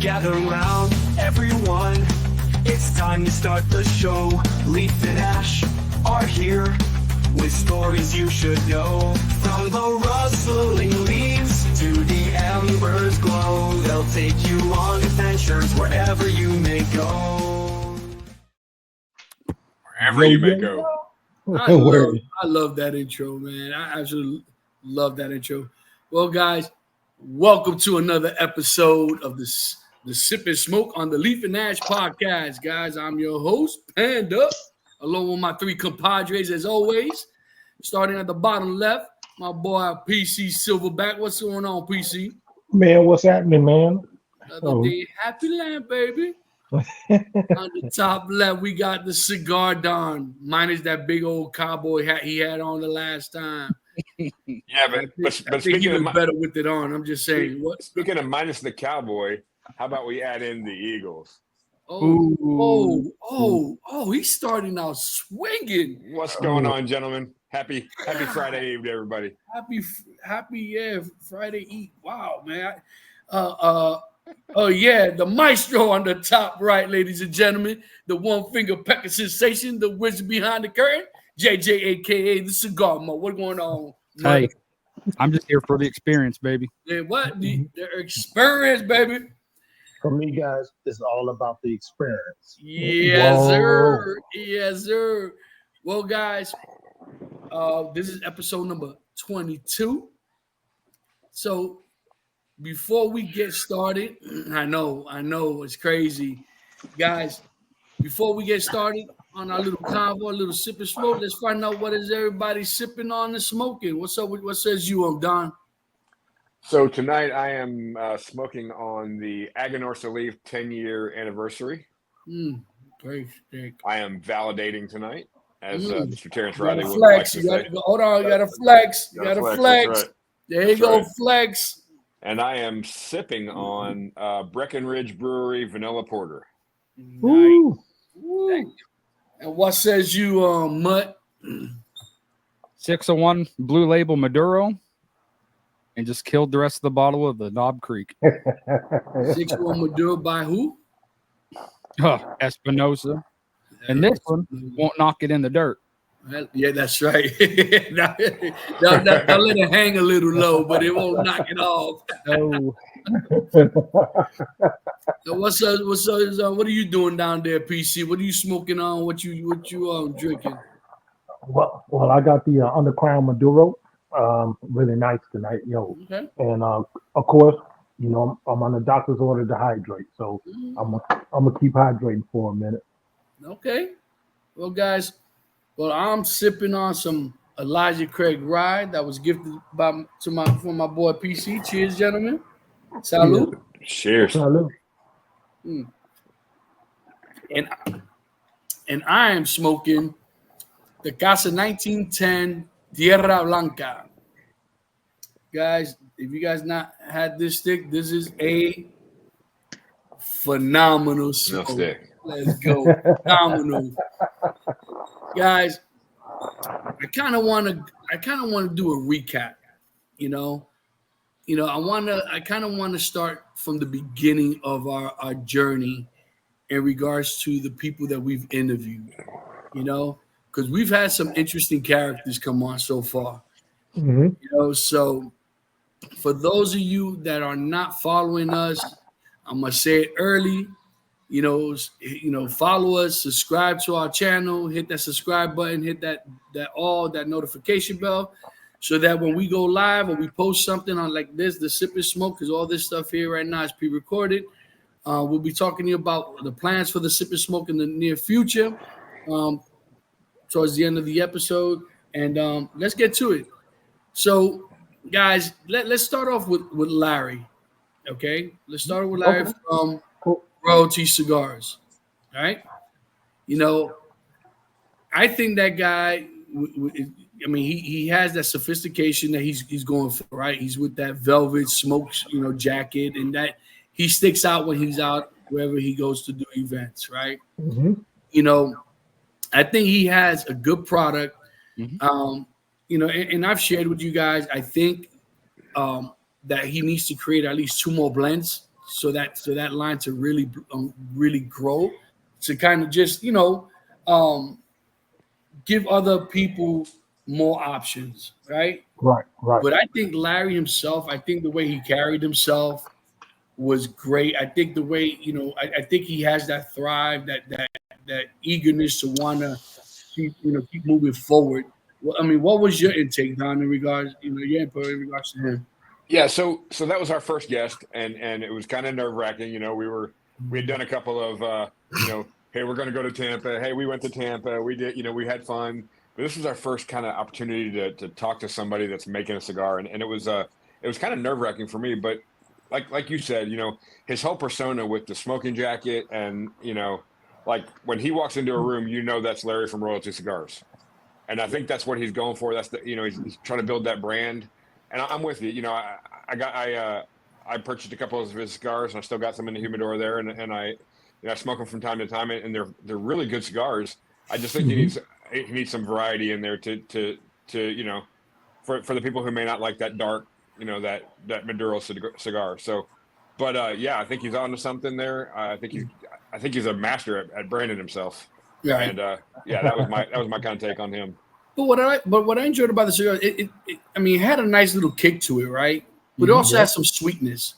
Gather round, everyone. It's time to start the show. Leaf and Ash are here with stories you should know. From the rustling leaves to the embers glow, they'll take you on adventures wherever you may go. Wherever you may go. I love that intro, man. I absolutely love that intro. Well, guys, welcome to another episode of the Sip and Smoke on the Leaf and Ash podcast. Guys, I'm your host, Panda, along with my three compadres as always. Starting at the bottom left, my boy PC Silverback. What's going on, PC? Man, what's happening, man? Another day, happy land, baby. On the top left, we got the Cigar Don, minus that big old cowboy hat he had on the last time. Yeah, but speaking, he was better with it on. I'm just saying. What? Speaking of minus the cowboy, how about we add in the Eagles? Oh! He's starting out swinging. What's going on, gentlemen? Happy Friday Eve to everybody. Happy Friday Eve. Wow, man. The maestro on the top right, ladies and gentlemen. The one finger pecker sensation, the wizard behind the curtain, JJ, aka the Cigar Mo. What's going on? Hey, I'm just here for the experience, baby. The experience, baby. For me, guys, it's all about the experience. Yes, sir. Yes, sir. Well, guys, this is episode number 22. So before we get started, I know it's crazy. Guys, before we get started on our little convo, a little sip and smoke, let's find out what is everybody sipping on and smoking. What's up? What says you, Don? So tonight I am smoking on the Aganorsa Leaf 10-year anniversary. Great. I am validating tonight, as Mr. Terrence Riley would flex. like to say. Hold on, you got to flex. You got to flex. Right. There you go, flex. And I am sipping on Breckenridge Brewery Vanilla Porter. Nice. And what says you, Mutt? 601 Blue Label Maduro, and just killed the rest of the bottle of the Knob Creek. 601 Maduro by who? Espinosa. And this one won't knock it in the dirt. Yeah, that's right. They'll let it hang a little low, but it won't knock it off. Oh. What's up? What are you doing down there, PC? What are you smoking on? What you drinking? Well, I got the Underground Maduro. Really nice tonight, yo. Okay. And of course, I'm on the doctor's order to hydrate, so I'm gonna keep hydrating for a minute. Okay. Well, guys. Well, I'm sipping on some Elijah Craig Rye that was gifted from my boy PC. Cheers, gentlemen. Salud. Cheers. Salud. And I am smoking the Casa 1910 Tierra Blanca. Guys, if you guys not had this stick, this is a phenomenal smoke. No stick. Let's go. Phenomenal. Guys, I kind of want to do a recap, I kind of want to start from the beginning of our journey in regards to the people that we've interviewed, because we've had some interesting characters come on so far. Mm-hmm. So for those of you that are not following us, I'm going to say it early. Follow us, subscribe to our channel, hit that subscribe button, hit that notification bell, so that when we go live or we post something on like this, the Sip and Smoke, because all this stuff here right now is pre-recorded. We'll be talking to you about the plans for the Sip and Smoke in the near future, towards the end of the episode, and let's get to it. So, guys, let's start off with Larry. Okay, let's start with Larry from Royalty Cigars. All right. I think that guy, he has that sophistication that he's going for, right? He's with that velvet smoke, jacket, and that he sticks out when he's out wherever he goes to do events, right? Mm-hmm. I think he has a good product. Mm-hmm. And I've shared with you guys, I think that he needs to create at least two more blends so that line to really grow, to kind of just give other people more options, right? Right. But I think Larry himself, I think the way he carried himself was great. I think the way, I think he has that thrive, that eagerness to want to keep moving forward. Well, I mean, what was your intake, Don, in regards, your input in regards to him? Yeah, so that was our first guest, and it was kind of nerve wracking. We had done a couple of hey, we're going to go to Tampa. Hey, we went to Tampa. We did, we had fun. But this was our first kind of opportunity to talk to somebody that's making a cigar, and it was kind of nerve wracking for me. But like you said, his whole persona with the smoking jacket, and like when he walks into a room, that's Larry from Royalty Cigars, and I think that's what he's going for. That's he's trying to build that brand. And I'm with you. I purchased a couple of his cigars, and I still got some in the humidor there, and I smoke them from time to time, and they're really good cigars. I just think he needs some variety in there to for the people who may not like that dark, that Maduro cigar. So, but I think he's on to something there. I think he's a master at branding himself. Right. And that was my kind of take on him. But what I enjoyed about the cigar, it had a nice little kick to it, right? But it also has some sweetness.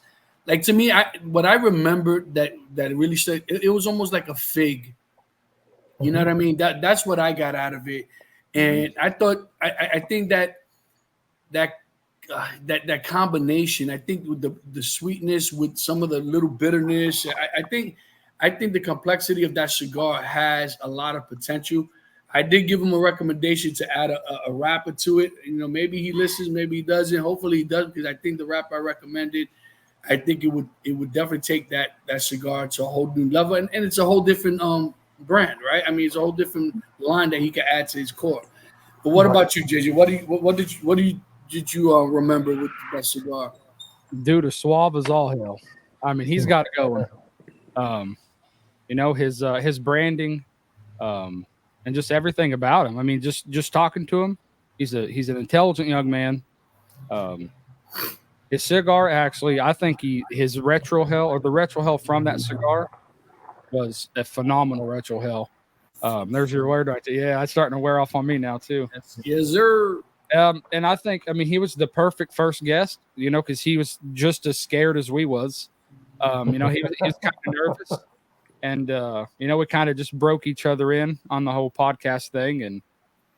Like, to me, what I remembered that really stuck, it was almost like a fig. You know what I mean? That's what I got out of it, and I thought I think that combination. I think with the sweetness with some of the little bitterness. I think the complexity of that cigar has a lot of potential. I did give him a recommendation to add a wrapper to it. Maybe he listens, maybe he doesn't. Hopefully he does, because I think the wrapper I recommended, I think it would definitely take that cigar to a whole new level, and it's a whole different brand, right? I mean, it's a whole different line that he can add to his core. But what about you, JJ? What did you remember with that cigar? Dude, is suave as all hell. I mean, he's got it going. His branding, and just everything about him. I mean, just talking to him, he's an intelligent young man. His cigar, actually, I think his retro hell, or the retro hell from that cigar, was a phenomenal retro hell. There's your word right there. Yeah, it's starting to wear off on me now too. Yes, sir. And I think, he was the perfect first guest, because he was just as scared as we was. He was kind of nervous. And, we kind of just broke each other in on the whole podcast thing. And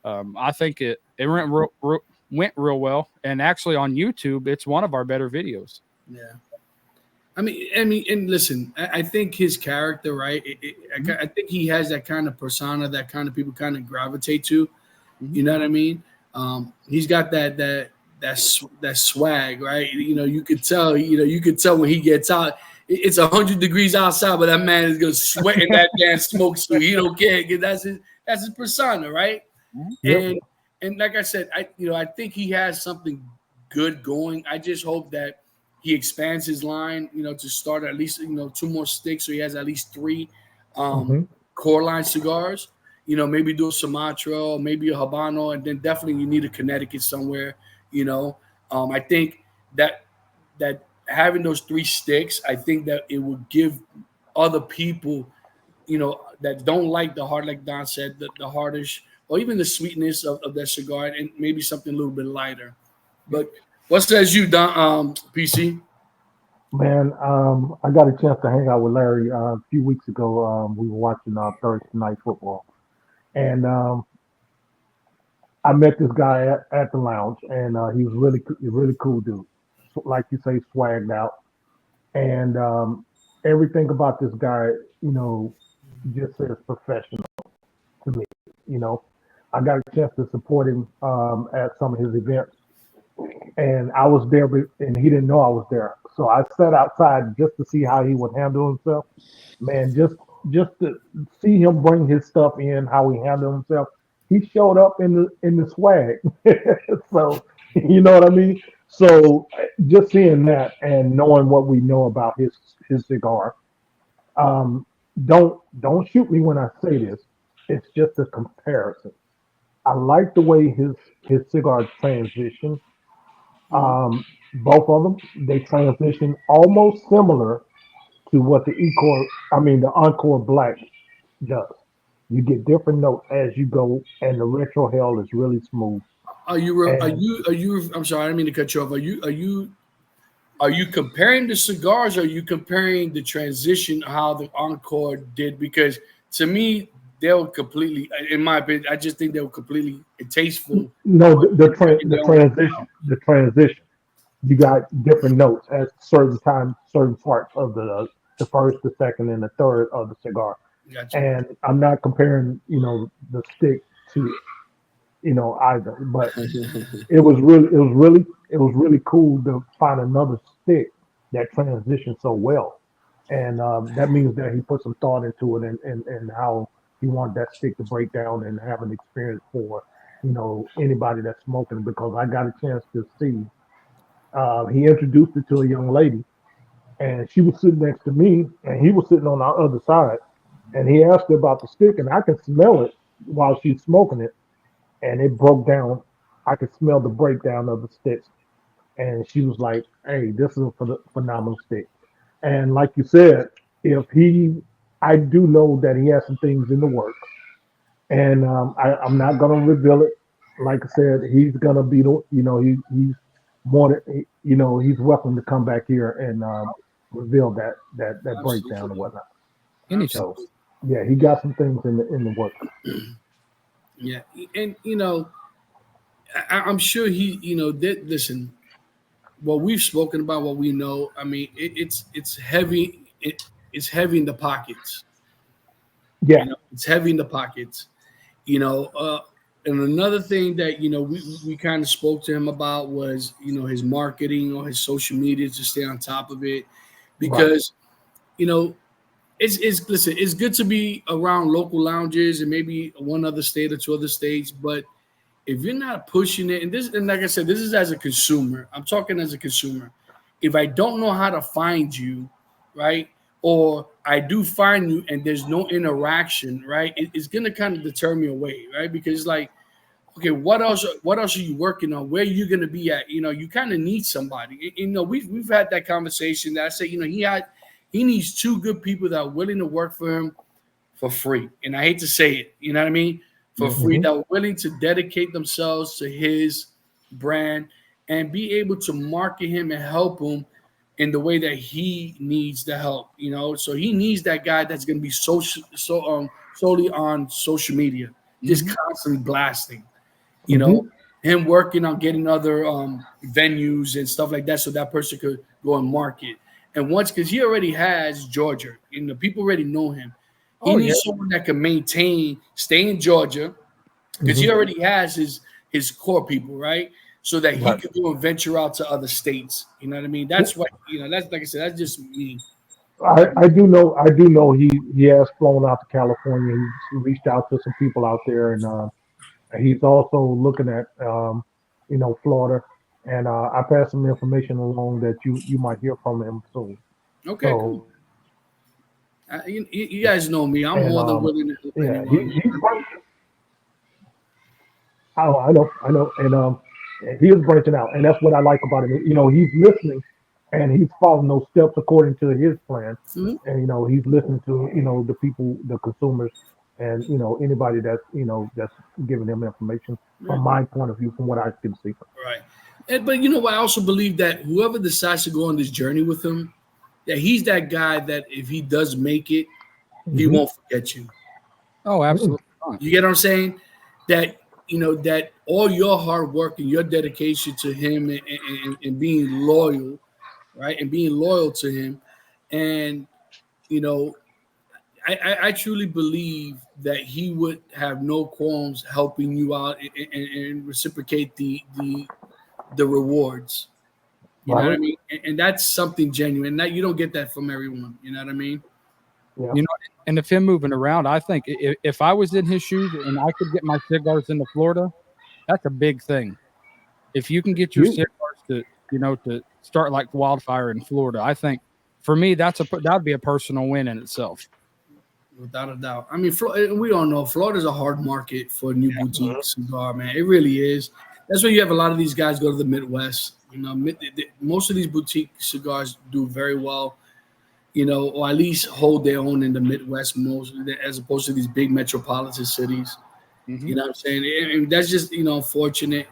I think it went real well. And actually on YouTube, it's one of our better videos. Yeah. I mean, and listen, I think his character, right? I think he has that kind of persona that kind of people kind of gravitate to. You know what I mean? He's got that swag, right? You could tell. You could tell when he gets out. It's 100 degrees outside, but that man is gonna sweat in that damn smoke suit. He don't care, because that's his persona, right? Yep. And like I said, I think he has something good going. I just hope that he expands his line, to start at least 2 more sticks, so he has at least 3 core line cigars. Maybe do a Sumatra, or maybe a Habano, and then definitely you need a Connecticut somewhere. I think that having those 3 sticks, I think that it will give other people, that don't like the hard, like Don said, the hardish, or even the sweetness of that cigar, and maybe something a little bit lighter. But what says you, Don, PC? Man, I got a chance to hang out with Larry a few weeks ago. We were watching Thursday night football, and I met this guy at the lounge, and he was really cool dude. Like you say, swagged out, and everything about this guy, just says professional to me. I got a chance to support him at some of his events, and I was there, and he didn't know I was there. So I sat outside just to see how he would handle himself. Man, just to see him bring his stuff in, how he handled himself. He showed up in the swag. So you know what I mean? So just seeing that and knowing what we know about his cigar, don't shoot me when I say this. It's just a comparison. I like the way his cigars transition. Both of them, they transition almost similar to what the the Encore Black does. You get different notes as you go, and the retro hell is really smooth. Are you? I'm sorry, I didn't mean to cut you off. Are you comparing the cigars? Or are you comparing the transition how the Encore did? Because to me, they were completely, in my opinion, I just think they were completely tasteful. No, the transition. You got different notes at certain times, certain parts of the first, the second, and the third of the cigar. Gotcha. And I'm not comparing, the stick to, either. But it was really cool to find another stick that transitioned so well, and that means that he put some thought into it and how he wanted that stick to break down and have an experience for, anybody that's smoking. Because I got a chance to see. He introduced it to a young lady, and she was sitting next to me, and he was sitting on our other side. And he asked her about the stick, and I could smell it while she's smoking it, and it broke down. I could smell the breakdown of the sticks, and she was like, "Hey, this is a phenomenal stick." And like you said, I do know that he has some things in the works, and I'm not gonna reveal it. Like I said, he's gonna be he's more than, he's welcome to come back here and reveal that breakdown and whatnot. So, yeah, he got some things in the work. Yeah, and I'm sure he, listen, what we've spoken about, what we know. I mean, it's heavy. It's heavy in the pockets. Yeah, it's heavy in the pockets. And another thing that we kind of spoke to him about was his marketing or his social media to stay on top of it, because it's good to be around local lounges and maybe one other state or two other states, but if you're not pushing it, and like I said, this is as a consumer. I'm talking as a consumer. If I don't know how to find you, right, or I do find you and there's no interaction, right, it's gonna kind of deter me away, right? Because like, okay, what else are you working on? Where are you gonna be at? You kind of need somebody. We've had that conversation that I say, he needs two good people that are willing to work for him for free. And I hate to say it, you know what I mean? For free, that are willing to dedicate themselves to his brand and be able to market him and help him in the way that he needs the help, So he needs that guy that's going to be solely on social media, just constantly blasting, him working on getting other venues and stuff like that, so that person could go and market. And because he already has Georgia, people already know him. He needs someone that can stay in Georgia, because he already has his core people, right? So that he can go and venture out to other states. You know what I mean? That's what that's, like I said, that's just me. I do know he has flown out to California. He's reached out to some people out there, and he's also looking at Florida. And I passed some information along that you might hear from him soon. Okay, cool. You guys know me. I'm more than willing to help anyone. He's branching. I know, and he is branching out, and that's what I like about him. He's listening, and he's following those steps according to his plan. And he's listening to the people, the consumers, and anybody that's that's giving him information from my point of view, from what I can see. Right. But I also believe that whoever decides to go on this journey with him, that he's that guy that if he does make it, he won't forget you. Oh, absolutely. You get what I'm saying? That that all your hard work and your dedication to him and being loyal, right, and being loyal to him, and I truly believe that he would have no qualms helping you out and reciprocate the rewards. You know what I mean? And that's something genuine. That you don't get that from everyone. You know what I mean? Yeah. And if him moving around, I think if I was in his shoes and I could get my cigars into Florida, that's a big thing. If you can get your cigars to start like wildfire in Florida, I think for me that'd be a personal win in itself. Without a doubt. I mean, we all know Florida's a hard market for a new boutique cigar, man. It really is. That's why you have a lot of these guys go to the Midwest. Most of these boutique cigars do very well. you know, or at least hold their own in the Midwest most, as opposed to these big metropolitan cities. Mhm. You know what I'm saying? And that's just, you know, unfortunate.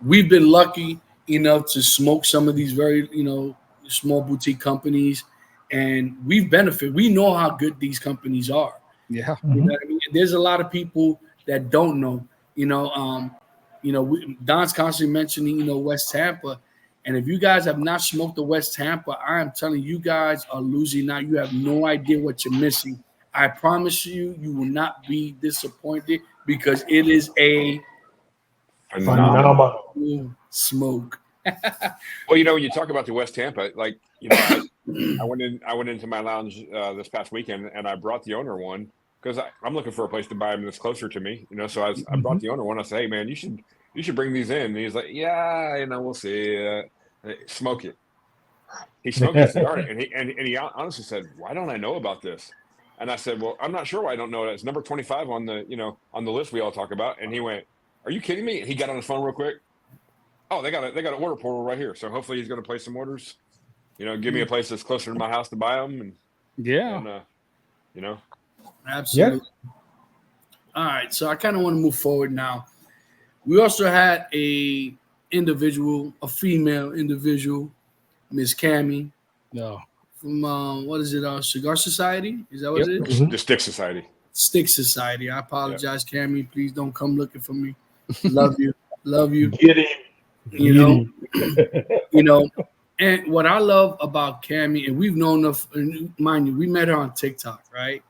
We've been lucky enough to smoke some of these very, you know, small boutique companies, and we've benefited. We know how good these companies are. Yeah. You know what I mean? There's a lot of people that don't know. Don's constantly mentioning, you know, West Tampa, and if you guys have not smoked the West Tampa, I am telling you guys are losing out. You have no idea what you're missing. I promise you, you will not be disappointed because it is a Phenomenal. smoke. Well, you know, when you talk about the West Tampa, like, you know, I went into my lounge this past weekend, and I brought the owner one because I'm looking for a place to buy them that's closer to me. You know, so I brought the owner one. I said, "Hey, man, you should bring these in." And he's like, "Yeah, you know, we'll see. Smoke it." He smoked a cigar, and he honestly said, "Why don't I know about this?" And I said, "Well, I'm not sure why I don't know it. It's number 25 on the list we all talk about." And he went, "Are you kidding me?" And he got on his phone real quick. Oh, they got an order portal right here. So hopefully he's going to place some orders. You know, give me a place that's closer to my house to buy them, and Yeah. you know. Absolutely. All right, so I kind of want to move forward now. We also had a female individual, Miss Cammy No. from what is it? Cigar Society? Is that what Yep. it is? The Stick Society. Stick Society. I apologize, Cammy. Please don't come looking for me. Love you, love you. Get him. You know, you know. And what I love about Cammy, and we've known her, mind you, we met her on TikTok, right?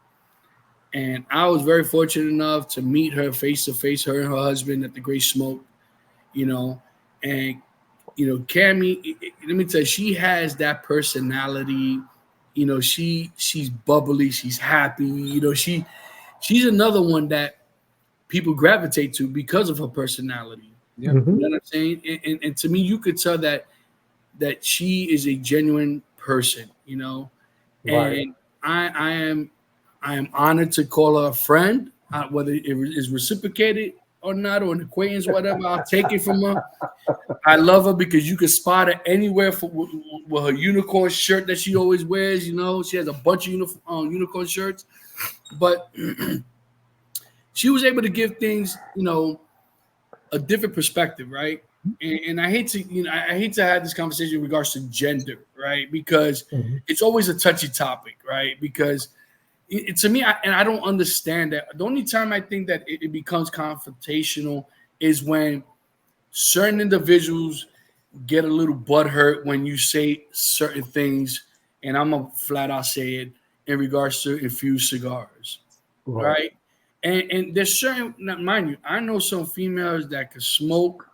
And I was very fortunate enough to meet her face to face, her and her husband at the Great Smoke, you know. And, you know, Cammy, let me tell you, she has that personality. You know, she's bubbly, she's happy. You know, she's another one that people gravitate to because of her personality. Yeah. You know what I'm saying? And to me, you could tell that she is a genuine person, you know. Right. And I am honored to call her a friend, whether it is reciprocated or not, or an acquaintance, whatever. I'll take it from her. I love her because you can spot her anywhere with her unicorn shirt that she always wears. You know, she has a bunch of unicorn shirts, but she was able to give things, you know, a different perspective, right? And I hate to have this conversation in regards to gender, right? Because it's always a touchy topic, right? Because to me, I don't understand that. The only time I think that it becomes confrontational is when certain individuals get a little butthurt when you say certain things, and I'm gonna flat out say it in regards to infused cigars, right? And there's certain, mind you, I know some females that can smoke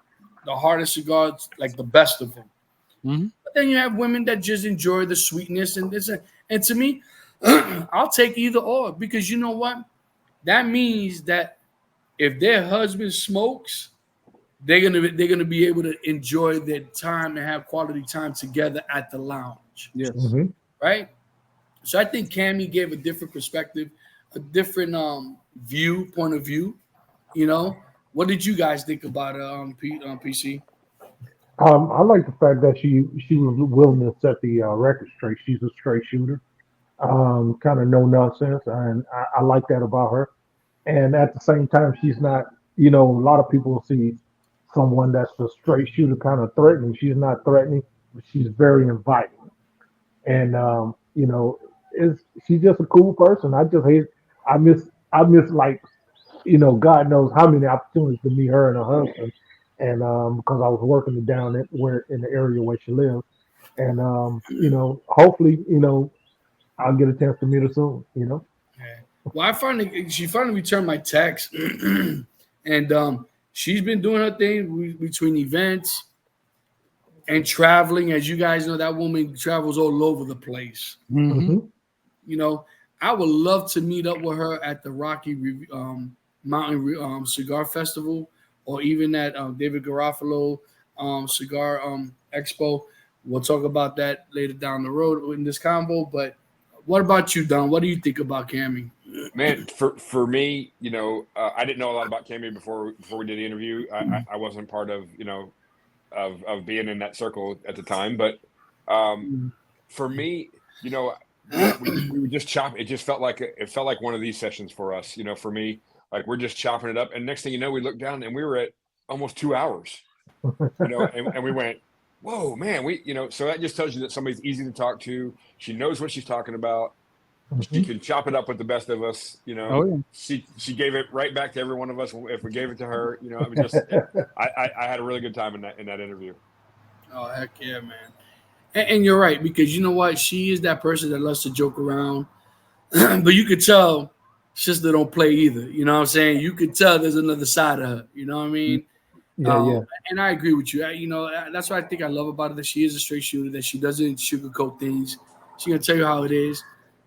the hardest cigars, like the best of them. But then you have women that just enjoy the sweetness and this. And to me, I'll take either or, because you know what? That means that if their husband smokes, they're gonna be able to enjoy their time and have quality time together at the lounge. Yes. Right. So I think Cammy gave a different perspective, a different point of view. You know, what did you guys think about PC? I like the fact that she was willing to set the record straight. She's a straight shooter, kind of no nonsense, and I like that about her. And at the same time, she's not. You know, a lot of people see someone that's a straight shooter kind of threatening. She's not threatening, but she's very inviting. And you know, she's just a cool person. I miss like, you know, God knows how many opportunities to meet her and her husband, and because I was working down in the area where she lives, and you know, hopefully, you know, I'll get a chance to meet her soon. You know. Well, she finally returned my text, and she's been doing her thing between events and traveling. As you guys know, that woman travels all over the place. You know, I would love to meet up with her at the Rocky Mountain Cigar Festival, or even at David Garofalo Cigar Expo. We'll talk about that later down the road in this convo. But what about you, Don? What do you think about Cammy? Man, for me, you know, I didn't know a lot about Cammy before we did the interview. I wasn't part of, you know, of being in that circle at the time. But for me, you know, we would just chop. It just felt like one of these sessions for us. You know, for me, like we're just chopping it up, and next thing you know, we looked down and we were at almost 2 hours. You know, and we went, whoa, man, so that just tells you that somebody's easy to talk to. She knows what she's talking about. She can chop it up with the best of us. You know, Oh, yeah. She gave it right back to every one of us if we gave it to her. You know, I mean, I had a really good time in that interview. Oh, heck yeah, man. And you're right, because you know what? She is that person that loves to joke around. But you could tell sister don't play either. You know what I'm saying? You could tell there's another side of her. You know what I mean? Yeah. And I agree with you. That's what I think I love about her, that she is a straight shooter, that she doesn't sugarcoat things. She's going to tell you how it is,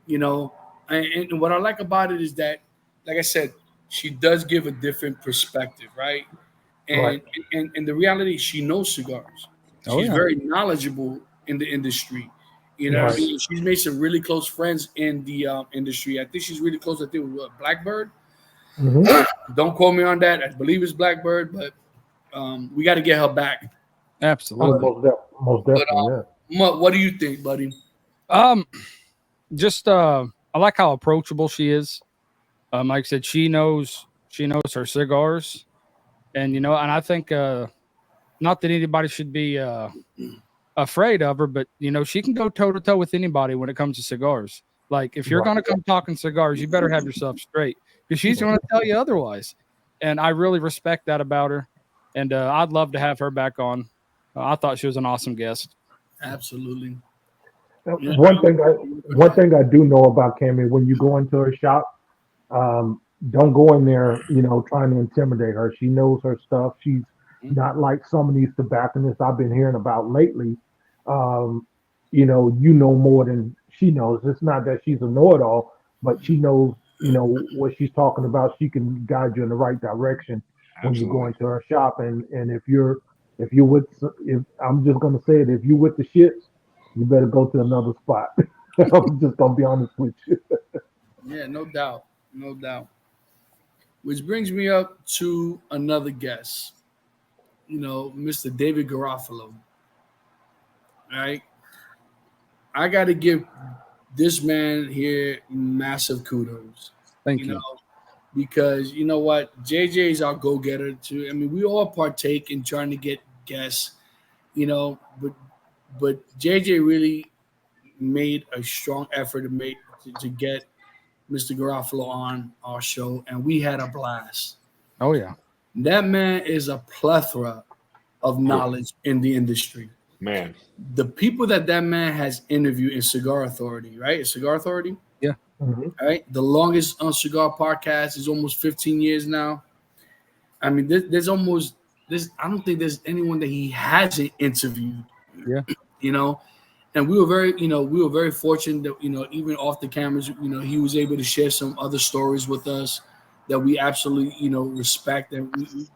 you know. And what I like about it is that, like I said, she does give a different perspective, right? And the reality, she knows cigars. She's very knowledgeable in the industry. You know what I mean? She's made some really close friends in the industry. I think she's really close, I think, with Blackbird. Mm-hmm. Don't quote me on that. I believe it's Blackbird, but we got to get her back. Absolutely. Most definitely. But, what do you think, buddy? Just I like how approachable she is. Like I said, she knows her cigars, and and I think not that anybody should be afraid of her, but she can go toe to toe with anybody when it comes to cigars. Like if you're going to come talking cigars, you better have yourself straight, because she's going to tell you otherwise. And I really respect that about her. And I'd love to have her back on. I thought she was an awesome guest. Absolutely. One thing I do know about Cammy, when you go into her shop, don't go in there, trying to intimidate her. She knows her stuff. She's not like some of these tobacconists I've been hearing about lately. You know more than she knows. It's not that she's a know-it-all, but she knows, what she's talking about. She can guide you in the right direction when you go into her shop. And if I'm just gonna say it, if you're with the shits, you better go to another spot. I'm just gonna be honest with you. Yeah, no doubt. Which brings me up to another guest. Mr. David Garofalo. All right. I got to give this man here massive kudos. Thank you. Because you know what? JJ is our go-getter too. I mean, we all partake in trying to get guests, but JJ really made a strong effort to get Mr. Garofalo on our show, and we had a blast. Oh, yeah. That man is a plethora of knowledge in the industry. Man. The people that man has interviewed in Cigar Authority, right? Cigar Authority? Yeah. Mm-hmm. All right. The longest cigar podcast is almost 15 years now. I mean, there's I don't think there's anyone that he hasn't interviewed. Yeah. And we were very fortunate that, even off the cameras, he was able to share some other stories with us that we absolutely, respect. And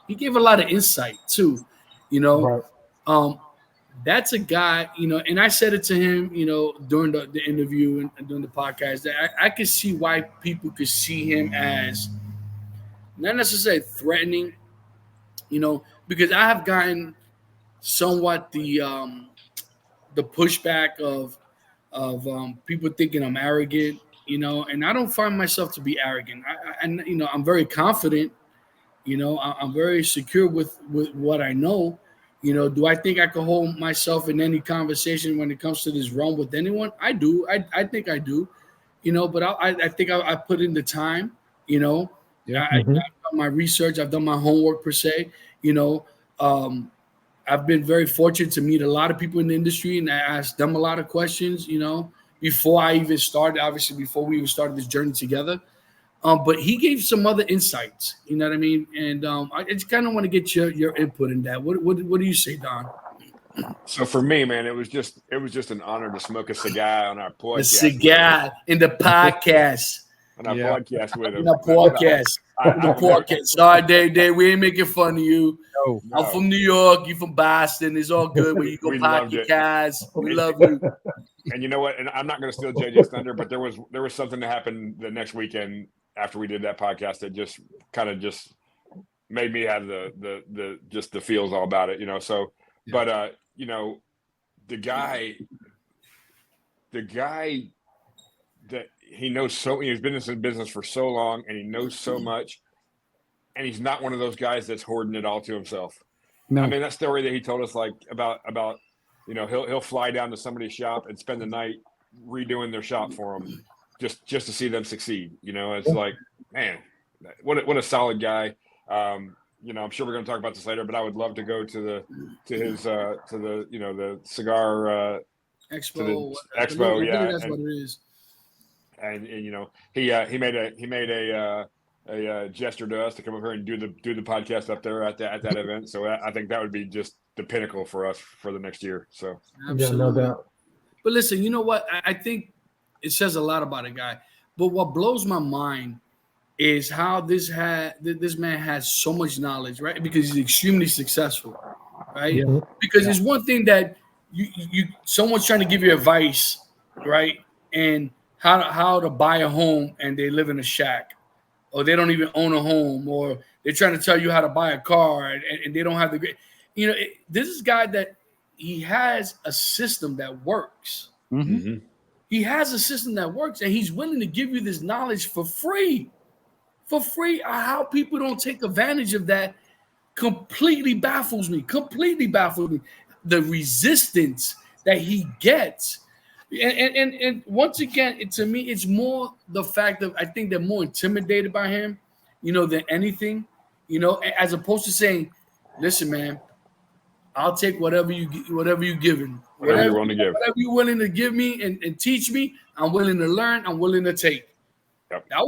he gave a lot of insight too, Right. That's a guy, and I said it to him, during the interview and during the podcast, that I could see why people could see him as not necessarily threatening, because I have gotten somewhat the pushback of people thinking I'm arrogant, and I don't find myself to be arrogant. I'm very confident, I'm very secure with what I know. Do I think I can hold myself in any conversation when it comes to this realm with anyone? I do. I think I do, but I think I put in the time, Yeah. I've done my research. I've done my homework per se, I've been very fortunate to meet a lot of people in the industry, and I asked them a lot of questions, before I even started, obviously before we even started this journey together. But he gave some other insights, you know what I mean? And I just kind of want to get your input in that. What do you say, Don? So for me, man, it was just an honor to smoke a cigar on our podcast. The cigar in the podcast. On our podcast with him. In the podcast. Sorry, Dave, we ain't making fun of you. No. I'm from New York. You from Boston. It's all good where you go park your cars. We love you. And you know what? And I'm not going to steal JJ's thunder, but there was something that happened the next weekend after we did that podcast that just kind of just made me have the feels all about it, So, yeah. But the the guy that he knows he's been in this business for so long and he knows so much, and he's not one of those guys that's hoarding it all to himself. No. I mean, that story that he told us, like about he'll fly down to somebody's shop and spend the night redoing their shop for them just to see them succeed. It's like, man, what a solid guy. I'm sure we're going to talk about this later, but I would love to go to the cigar Expo. Expo, I yeah. think that's what it is. And he made a gesture to us to come over here and do the podcast up there at that event. So I think that would be just the pinnacle for us for the next year. So Absolutely. Yeah, no doubt. But listen, you know what? I think it says a lot about a guy. But what blows my mind is how this man has so much knowledge, right? Because he's extremely successful, right? Yeah. Because it's one thing that you someone's trying to give you advice, right? And how to buy a home and they live in a shack, or they don't even own a home, or they're trying to tell you how to buy a car and they don't have the great. This is a guy that he has a system that works. Mm-hmm. He has a system that works, and he's willing to give you this knowledge for free. For free. How people don't take advantage of that completely baffles me. The resistance that he gets. And once again, to me, it's more the fact that I think they're more intimidated by him, than anything, as opposed to saying, listen, man, I'll take whatever you're giving. whatever you're willing to give. Whatever you're willing to give me and teach me, I'm willing to learn. I'm willing to take. Yep. That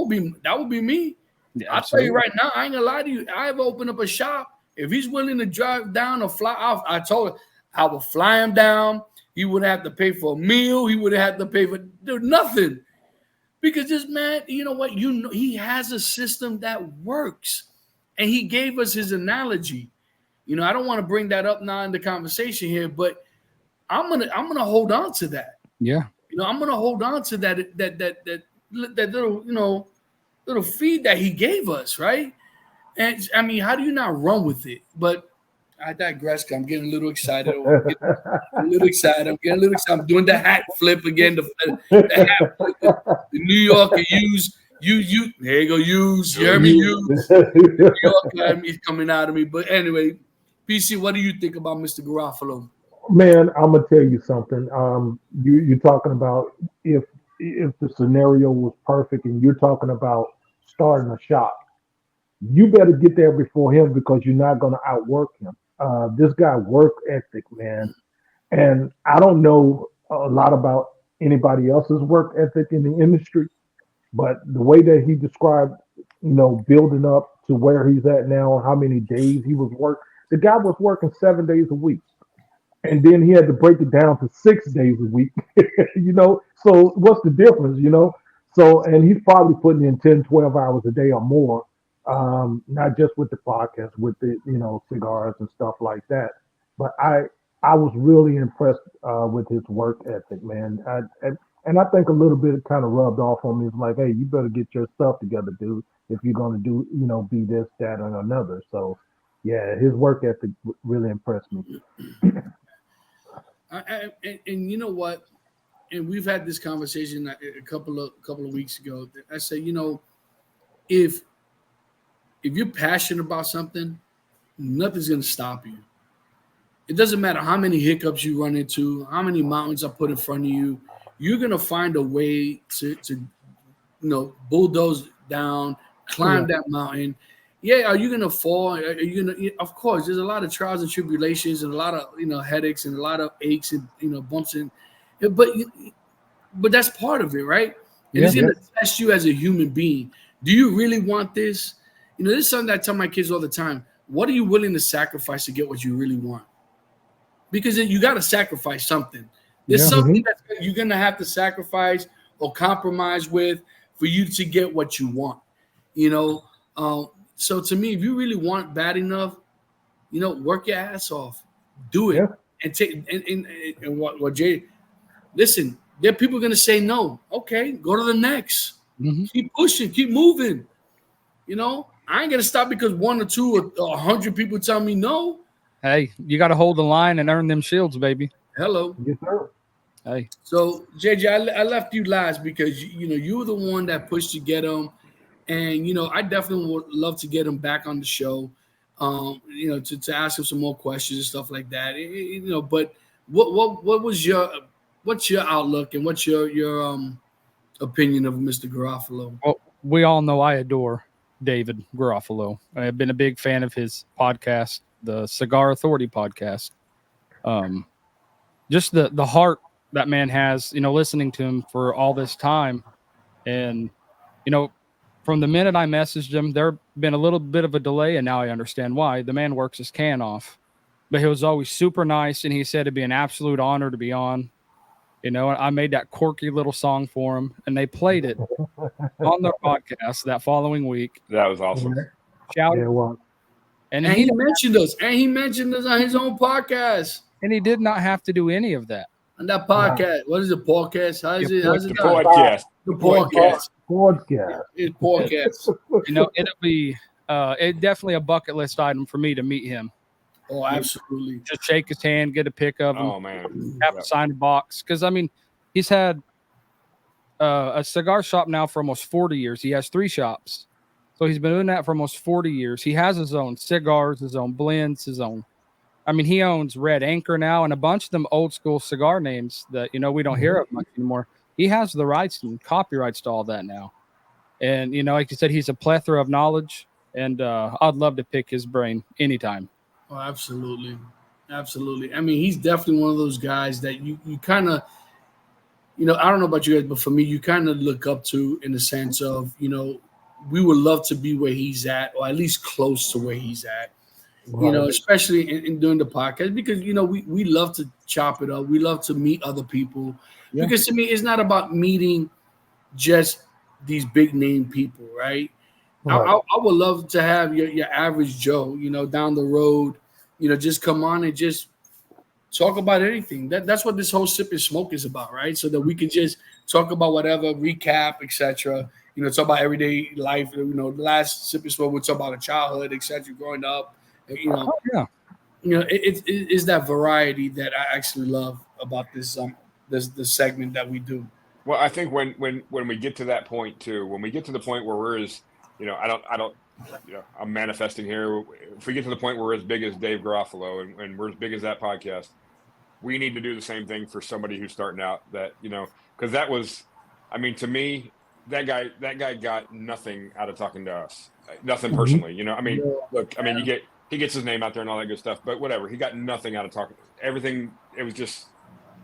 would be me. Yeah, I'll tell you right now, I ain't gonna lie to you. I've opened up a shop. If he's willing to drive down or fly off, I told him I will fly him down. He wouldn't have to pay for a meal. He wouldn't have to pay for nothing. Because this man, you know what? He has a system that works. And he gave us his analogy. I don't want to bring that up now in the conversation here, but I'm gonna hold on to that. Yeah. I'm gonna hold on to that little little feed that he gave us, right? And I mean, how do you not run with it? But I digress. I'm getting a little excited. I'm getting a little excited. I'm doing the hat flip again. The hat flip. The New Yorker use. You there you go. Use. You hear me? Use. New Yorker is coming out of me. But anyway, PC, what do you think about Mr. Garofalo? Man, I'm gonna tell you something. You're talking about if the scenario was perfect, and you're talking about starting a shop, you better get there before him because you're not gonna outwork him. This guy work ethic, man, and I don't know a lot about anybody else's work ethic in the industry, but the way that he described, building up to where he's at now, how many days he was the guy was working 7 days a week. And then he had to break it down to 6 days a week, So what's the difference, So, and he's probably putting in 10, 12 hours a day or more, not just with the podcast, with the, cigars and stuff like that. But I was really impressed with his work ethic, man. And I think a little bit kind of rubbed off on me. It's like, hey, you better get your stuff together, dude, if you're going to do, be this, that, and another. So, yeah, his work ethic really impressed me. And you know what? And we've had this conversation a couple of weeks ago. I said, if you're passionate about something, nothing's going to stop you. It doesn't matter how many hiccups you run into, how many mountains are put in front of you. You're going to find a way to bulldoze down, climb that mountain. Yeah, are you going to fall? Are you going to? Of course, there's a lot of trials and tribulations and a lot of headaches and a lot of aches and bumps and, but that's part of it, right? And it's going to test you as a human being. Do you really want this? This is something that I tell my kids all the time. What are you willing to sacrifice to get what you really want? Because you got to sacrifice something. There's something that you're going to have to sacrifice or compromise with for you to get what you want. So to me, if you really want bad enough, work your ass off, do it, and take and what Jay. Listen, there are people going to say no. Okay, go to the next. Mm-hmm. Keep pushing, keep moving. I ain't gonna stop because 1 or 2 or 100 people tell me no. Hey, you got to hold the line and earn them shields, baby. Hello. Yes, sir. Hey, So JJ, I left you last because you were the one that pushed to get him, and I definitely would love to get him back on the show. To ask him some more questions and stuff like that. But what was what's your outlook and what's your opinion of Mr. Garofalo? well, we all know I adore David Garofalo. I've been a big fan of his podcast, the Cigar Authority podcast. Just the heart that man has, listening to him for all this time. And, from the minute I messaged him, there been a little bit of a delay, and now I understand why. The man works his can off. But he was always super nice, and he said it'd be an absolute honor to be on. I made that quirky little song for him, and they played it on their podcast that following week. That was awesome. Shouted, Yeah, well, and And he he mentioned us, on his own podcast. did not have to do any of that. On that podcast, what is it? Podcast? How's it? How's The it done? podcast. The podcast. podcast. It's podcast. It'll be it definitely a bucket list item for me to meet him. Oh, absolutely. Just shake his hand, get a pic of him, Oh man. have him sign a box. Because he's had a cigar shop now for almost 40 years. He has 3 shops, so he's been doing that for almost 40 years. He has his own cigars, his own blends, his own. He owns Red Anchor now and a bunch of them old school cigar names that we don't hear of much anymore. He has the rights and copyrights to all that now. And like you said, he's a plethora of knowledge, and I'd love to pick his brain anytime. Oh, absolutely. Absolutely. He's definitely one of those guys that you kind of, I don't know about you guys, but for me, you kind of look up to in the sense of, we would love to be where he's at, or at least close to where he's at. Right. Especially in doing the podcast, because we love to chop it up. We love to meet other people, because to me, it's not about meeting just these big name people, right? Right. I would love to have your average Joe, down the road, just come on and just talk about anything. That's what this whole Sip and Smoke is about, right? So that we can just talk about whatever, recap, etc. Talk about everyday life. The last Sip and Smoke, we talk about a childhood, etc. Growing up. It's that variety that I actually love about this segment that we do. Well, I think when we get to that point too, when we get to the point where we're as, I'm manifesting here. If we get to the point where we're as big as Dave Garofalo and we're as big as that podcast, we need to do the same thing for somebody who's starting out. That because that was, to me, that guy got nothing out of talking to us, nothing personally. Look, he gets his name out there and all that good stuff, but whatever. He got nothing out of talking. Everything. It was just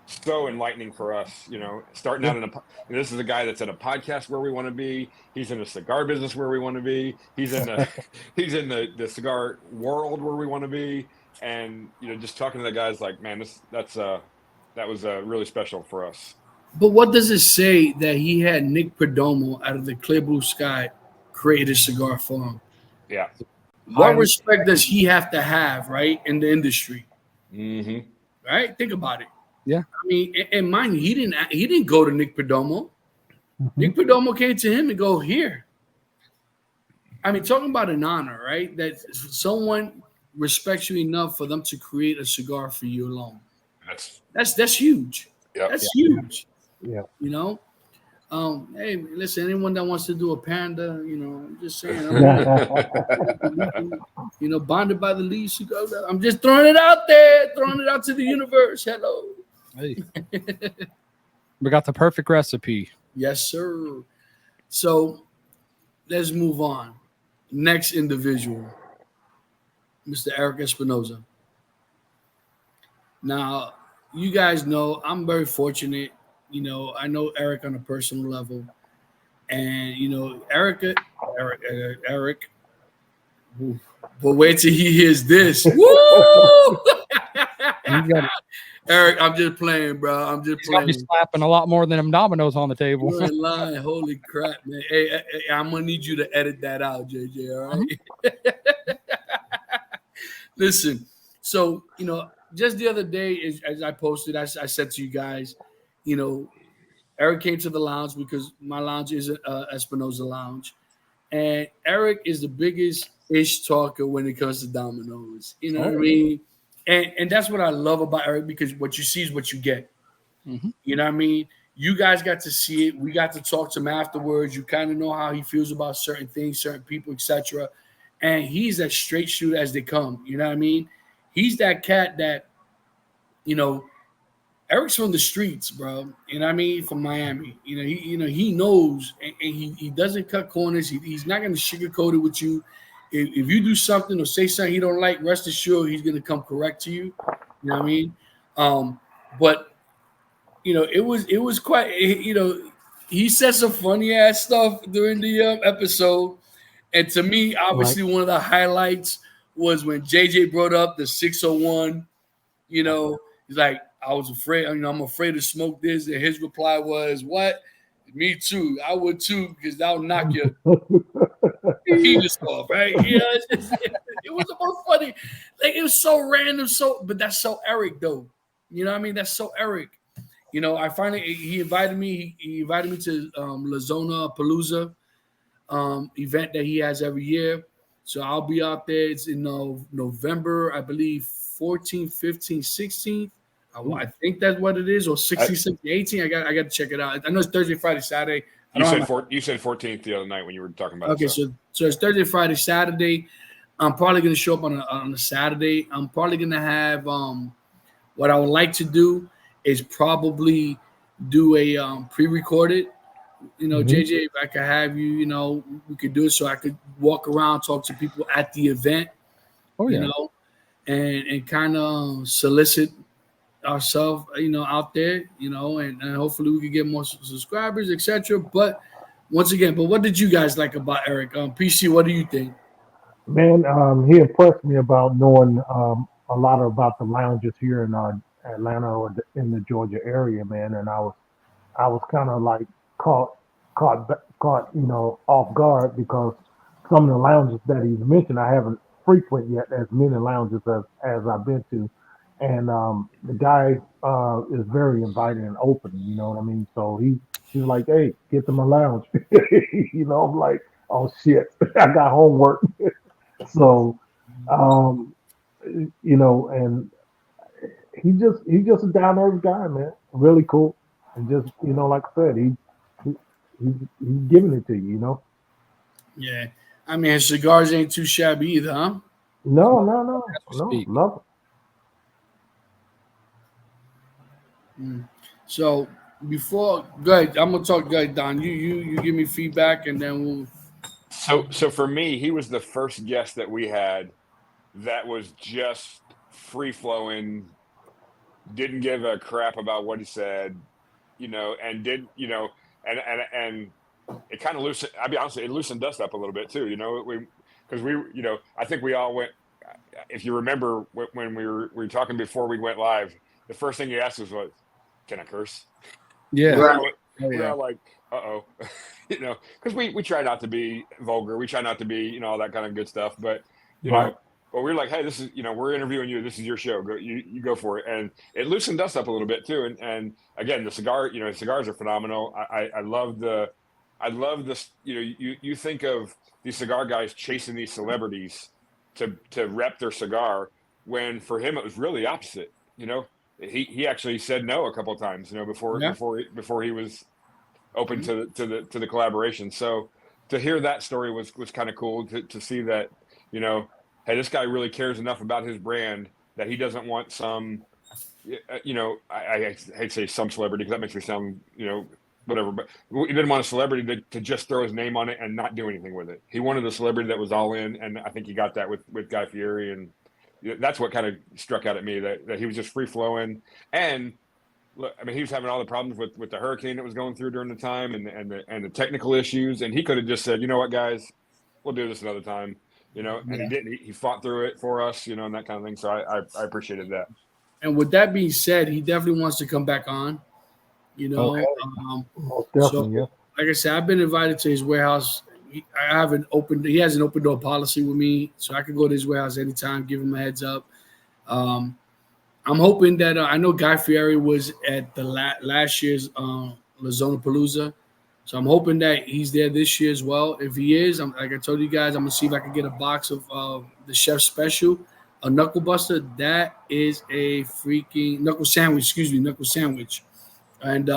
so enlightening for us, starting out this is a guy that's in a podcast where we want to be. He's in the cigar business where we want to be. He's in the cigar world where we want to be. And, just talking to the guys like, man, that was really special for us. But what does it say that he had Nick Perdomo out of the Clear Blue Sky create a cigar for him? Yeah. What respect does he have to have, right, in the industry? Mm-hmm. Right? Think about it. Yeah. And mind you, he didn't go to Nick Perdomo. Mm-hmm. Nick Perdomo came to him and go, here. Talking about an honor, right? That someone respects you enough for them to create a cigar for you alone. That's huge. Yep. That's huge. Yeah. Hey, listen, anyone that wants to do a panda, I'm just saying, bonded by the leaves. I'm just throwing it out there, throwing it out to the universe. Hello. Hey. We got the perfect recipe. Yes, sir. So let's move on. Next individual, Mr. Eric Espinoza. Now, you guys know I'm very fortunate. I know Eric on a personal level, and Eric. Ooh, but wait till he hears this. Woo! Eric, I'm just playing, bro. I'm just He's gonna be playing. slapping a lot more than them dominoes on the table. You're in line. Holy crap, man. Hey, I'm gonna need you to edit that out, JJ. All right. Listen, so just the other day, as I posted, I said to you guys, Eric came to the lounge because my lounge is Espinoza Lounge, and Eric is the biggest ish talker when it comes to dominoes. You know what I mean? And that's what I love about Eric, because what you see is what you get. Mhm. You know what I mean? You guys got to see it. We got to talk to him afterwards. You kind of know how he feels about certain things, certain people, etc. And he's as straight shooter as they come. You know what I mean? He's that cat that, you know, Eric's from the streets, bro. You know what I mean? From Miami. He knows, and he doesn't cut corners. He's not going to sugarcoat it with you. If you do something or say something he don't like, rest assured he's going to come correct to you. You know what I mean? But it was quite. He said some funny ass stuff during the episode, and to me, obviously, one of the highlights was when JJ brought up the 601. He's like, I was afraid. I'm afraid to smoke this, and his reply was, "What? Me too. I would too, because that'll knock your penis off, right?" It was the most funny. Like, it was so random, but that's so Eric, though. You know what I mean? That's so Eric. I finally he invited me. He invited me to Lazona Palooza event that he has every year. So I'll be out there. It's in November, I believe, 14th, 15th, 16th. I think that's what it is, or 16, 17, 18. I got to check it out. I know it's Thursday, Friday, Saturday. You said 14th the other night when you were talking about it. Okay, so it's Thursday, Friday, Saturday. I'm probably going to show up on a Saturday. I'm probably going to have what I would like to do is probably do a pre-recorded. JJ, if I could have you, we could do it so I could walk around, talk to people at the event. Oh, yeah. And kind of solicit ourselves, out there, and hopefully we can get more subscribers, etc. But once again, what did you guys like about Eric? PC, what do you think? Man, he impressed me about knowing a lot about the lounges here in Atlanta or in the Georgia area, man. And I was kind of like caught off guard because some of the lounges that he's mentioned I haven't frequent yet as many lounges as I've been to. And the guy is very inviting and open, you know what I mean? So he's like, hey, get to my lounge. I'm like, oh shit, I got homework. So, and he's just a down to earth guy, man. Really cool. And just, like I said, he's giving it to you, Yeah. I mean, his cigars ain't too shabby either, huh? No. Love it. So go ahead. I'm gonna talk. Go ahead, Don. You give me feedback, and then we'll. So for me, he was the first guest that we had that was just free flowing, didn't give a crap about what he said, and did and it kind of loosened. I'll be honest, it loosened us up a little bit too, because I think we all went. If you remember when we were talking before we went live, the first thing he asked us was, "Can I curse?" Yeah, we're all like, "Uh-oh," because we try not to be vulgar, we try not to be all that kind of good stuff, but but we're like, hey, this is we're interviewing you, this is your show, go you go for it, and it loosened us up a little bit too, and again, the cigars are phenomenal. I love this. You think of these cigar guys chasing these celebrities to rep their cigar, when for him it was really opposite. He actually said no a couple of times, before he was open to the collaboration. So to hear that story was kind of cool to see that, hey, this guy really cares enough about his brand that he doesn't want some, I hate to say some celebrity because that makes me sound, whatever, but he didn't want a celebrity to just throw his name on it and not do anything with it. He wanted a celebrity that was all in, and I think he got that with Guy Fieri, and that's what kind of struck out at me, that he was just free flowing. And look, I mean, he was having all the problems with the hurricane that was going through during the time, and the technical issues, and he could have just said, you know what, guys, we'll do this another time, and he didn't. He fought through it for us, and that kind of thing. So I appreciated that. And with that being said, he definitely wants to come back on. Okay. Like I said, I've been invited to his warehouse. He has an open door policy with me, so I could go to his warehouse anytime, give him a heads up. I'm hoping that I know Guy Fieri was at the last year's Lazona Palooza, so I'm hoping that he's there this year as well. If he is, like I told you guys, I'm gonna see if I can get a box of the chef's special, a knuckle buster. That is a freaking knuckle sandwich. and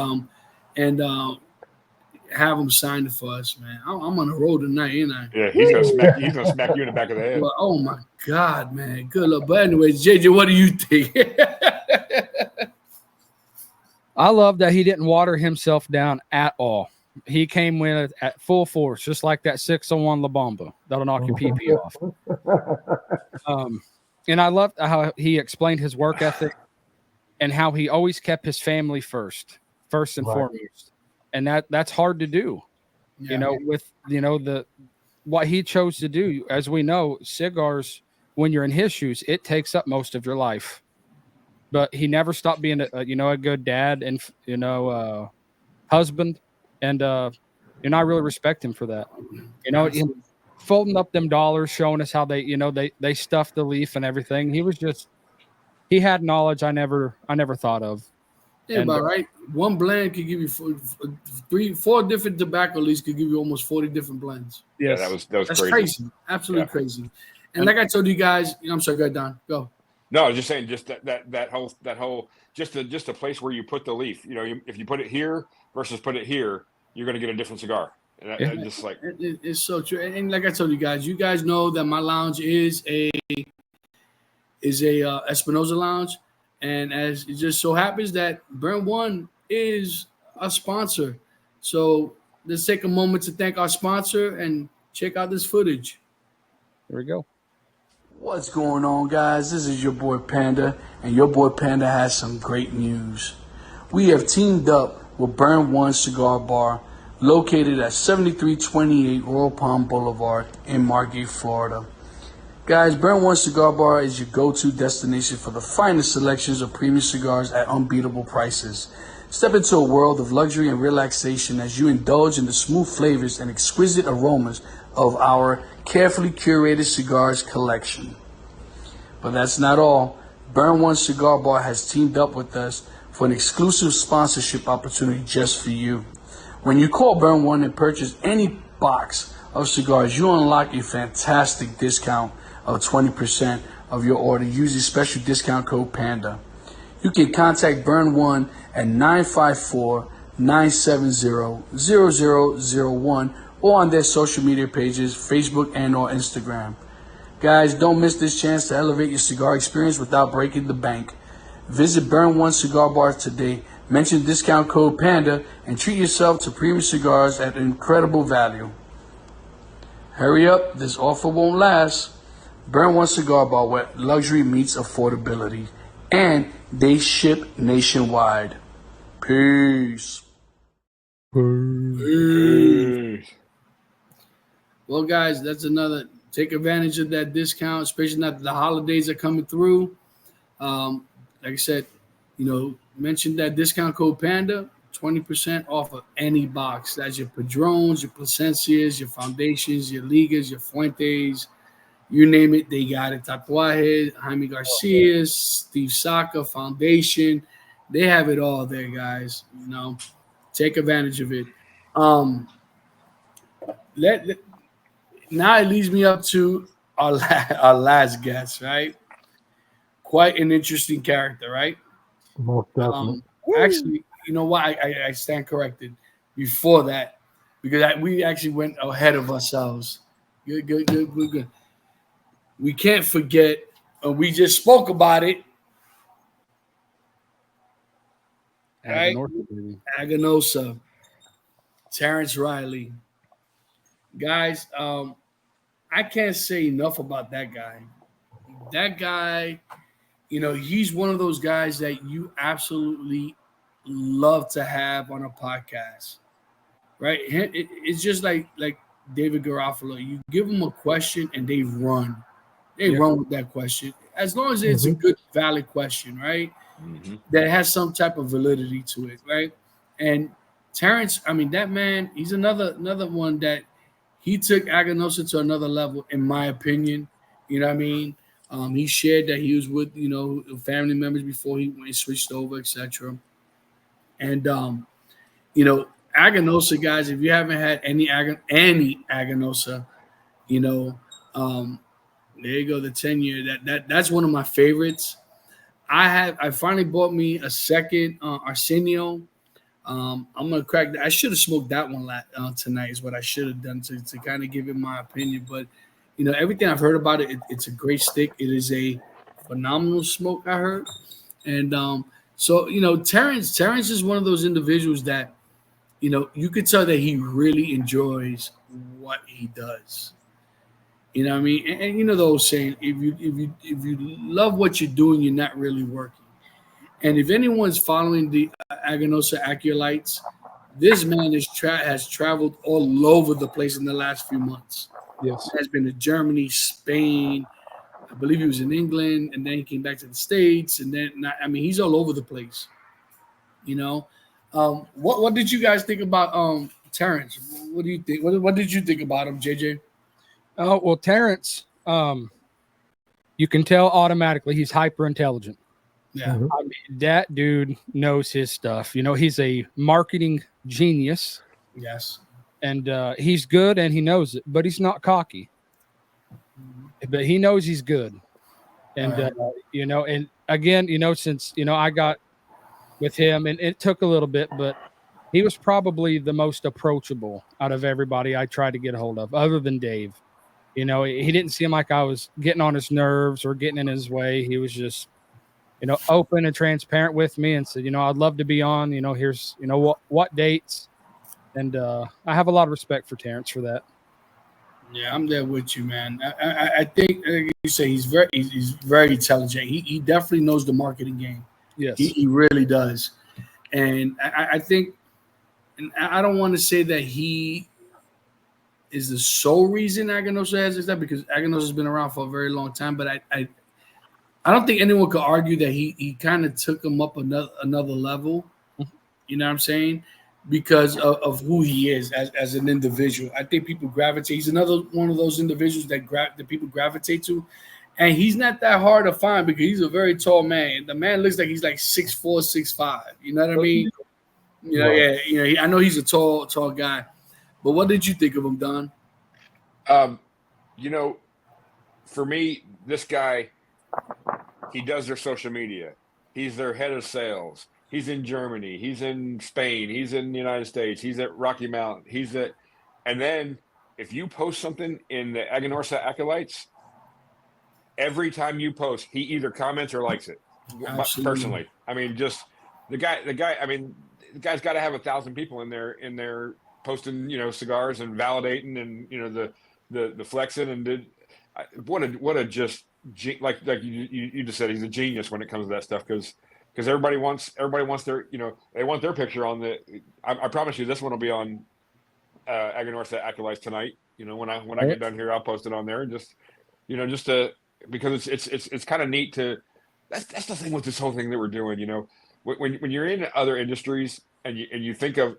have him sign it for us, man. I'm on the road tonight, ain't I? Yeah, he's gonna smack. He's gonna smack you in the back of the head. Well, oh my God, man. Good luck. But anyways, JJ, what do you think? I love that he didn't water himself down at all. He came in at full force, just like that 601 La Bamba. That'll knock your PP off. And I loved how he explained his work ethic and how he always kept his family first and foremost. And that's hard to do, with what he chose to do. As we know, cigars, when you're in his shoes, it takes up most of your life. But he never stopped being a good dad and husband, and I really respect him for that. Him folding up them dollars, showing us how they stuffed the leaf and everything. He had knowledge I never thought of. Yeah, about right. One blend could give you 4 different tobacco leaves could give you almost 40 different blends. Yeah, that was That's crazy. Absolutely crazy. And like I told you guys, I'm sorry, go ahead, Don. Go. No, I was just saying, just that whole just a place where you put the leaf. If you put it here versus put it here, you're going to get a different cigar. And just like it's so true. And like I told you guys know that my lounge is a Espinosa lounge. And as it just so happens that Burn One is a sponsor. So let's take a moment to thank our sponsor and check out this footage. There we go. What's going on, guys? This is your boy Panda, and your boy Panda has some great news. We have teamed up with Burn One Cigar Bar, located at 7328 Royal Palm Boulevard in Margate, Florida. Guys, Burn One Cigar Bar is your go-to destination for the finest selections of premium cigars at unbeatable prices. Step into a world of luxury and relaxation as you indulge in the smooth flavors and exquisite aromas of our carefully curated cigars collection. But that's not all. Burn One Cigar Bar has teamed up with us for an exclusive sponsorship opportunity just for you. When you call Burn One and purchase any box of cigars, you unlock a fantastic discount of 20% of your order using special discount code PANDA. You can contact Burn One at 954-970-0001 or on their social media pages, Facebook and or Instagram. Guys, don't miss this chance to elevate your cigar experience without breaking the bank. Visit Burn One Cigar Bar today, mention discount code PANDA, and treat yourself to premium cigars at incredible value. Hurry up, this offer won't last. Burn One Cigar Bar, where luxury meets affordability, and they ship nationwide. Peace. Well, guys, that's another. Take advantage of that discount, especially now that the holidays are coming through. Like I said, mention that discount code PANDA, 20% off of any box. That's your Padrones, your Plasencias, your Foundations, your Ligas, your Fuentes. You name it, they got it. Tatuajes, Jaime Garcia's, Steve Saka, Foundation. They have it all there, guys. Take advantage of it. Now it leads me up to our last guest, right? Quite an interesting character, right? Most definitely. Actually, you know what? I stand corrected before that because we actually went ahead of ourselves. Good. We can't forget, we just spoke about it. Right? Aganosa, Terrence Riley. Guys, I can't say enough about that guy. That guy, he's one of those guys that you absolutely love to have on a podcast, right? It's just like David Garofalo. You give them a question and they run. They run with that question. As long as it's a good, valid question, right? Mm-hmm. That has some type of validity to it, right? And Terrence, that man, he's another one that he took Aganosa to another level, in my opinion. You know what I mean? He shared that he was with, family members before he switched over, etc. And, Aganosa, guys, if you haven't had any Aganosa, there you go, the 10-year. That's one of my favorites. I finally bought me a second Arsenio. I'm gonna crack that. I should have smoked that one tonight. Is what I should have done to kind of give it my opinion. But everything I've heard about it, it's a great stick. It is a phenomenal smoke. I heard, and so Terrence is one of those individuals that you could tell that he really enjoys what he does. You know what I mean? And the old saying, if you love what you're doing, you're not really working. And if anyone's following the Aganorsa Acolytes, this man has traveled all over the place in the last few months. Yes. Has been to Germany, Spain. I believe he was in England, and then he came back to the States, and then he's all over the place. What did you guys think about Terrence? What do you think? What did you think about him, JJ? Oh well, Terrence. You can tell automatically he's hyper intelligent. Yeah. Mhm. I mean, that dude knows his stuff. He's a marketing genius, Yes. and he's good, and he knows it. But he's not cocky. But he knows he's good, and and again, since I got with him, and it took a little bit, but he was probably the most approachable out of everybody I tried to get a hold of, other than Dave. He didn't seem like I was getting on his nerves or getting in his way. He was just open and transparent with me and said, I'd love to be on, here's, what dates. And I have a lot of respect for Terrence for that. Yeah, I'm there with you, man. I think, like you say, he's very intelligent. He definitely knows the marketing game. Yes. He really does. And I think, and I don't want to say that he is the sole reason Aganorsa has that, because Aganorsa has been around for a very long time, but I don't think anyone could argue that he kind of took him up another level. You know what I'm saying? Because of who he is as an individual. I think people gravitate. He's another one of those individuals that people gravitate to. And he's not that hard to find because he's a very tall man. The man looks like he's like 6'4", 6'5". You know what I mean? I know he's a tall guy. But what did you think of him, Don? For me, this guy, he does their social media. He's their head of sales. He's in Germany. He's in Spain. He's in the United States. He's at Rocky Mountain. And then if you post something in the Aganorsa Acolytes, every time you post, he either comments or likes it. Absolutely. Personally, I mean, just the guy. I mean, the guy's got to have 1,000 people in there posting, cigars and validating, and the flexing, and what a just like you just said, he's a genius when it comes to that stuff, because everybody wants their they want their picture on the. I promise you, this one will be on Aganorsa Acolytes tonight. When I get done here, I'll post it on there, and just because it's kind of neat to. That's the thing with this whole thing that we're doing. When you're in other industries and you think of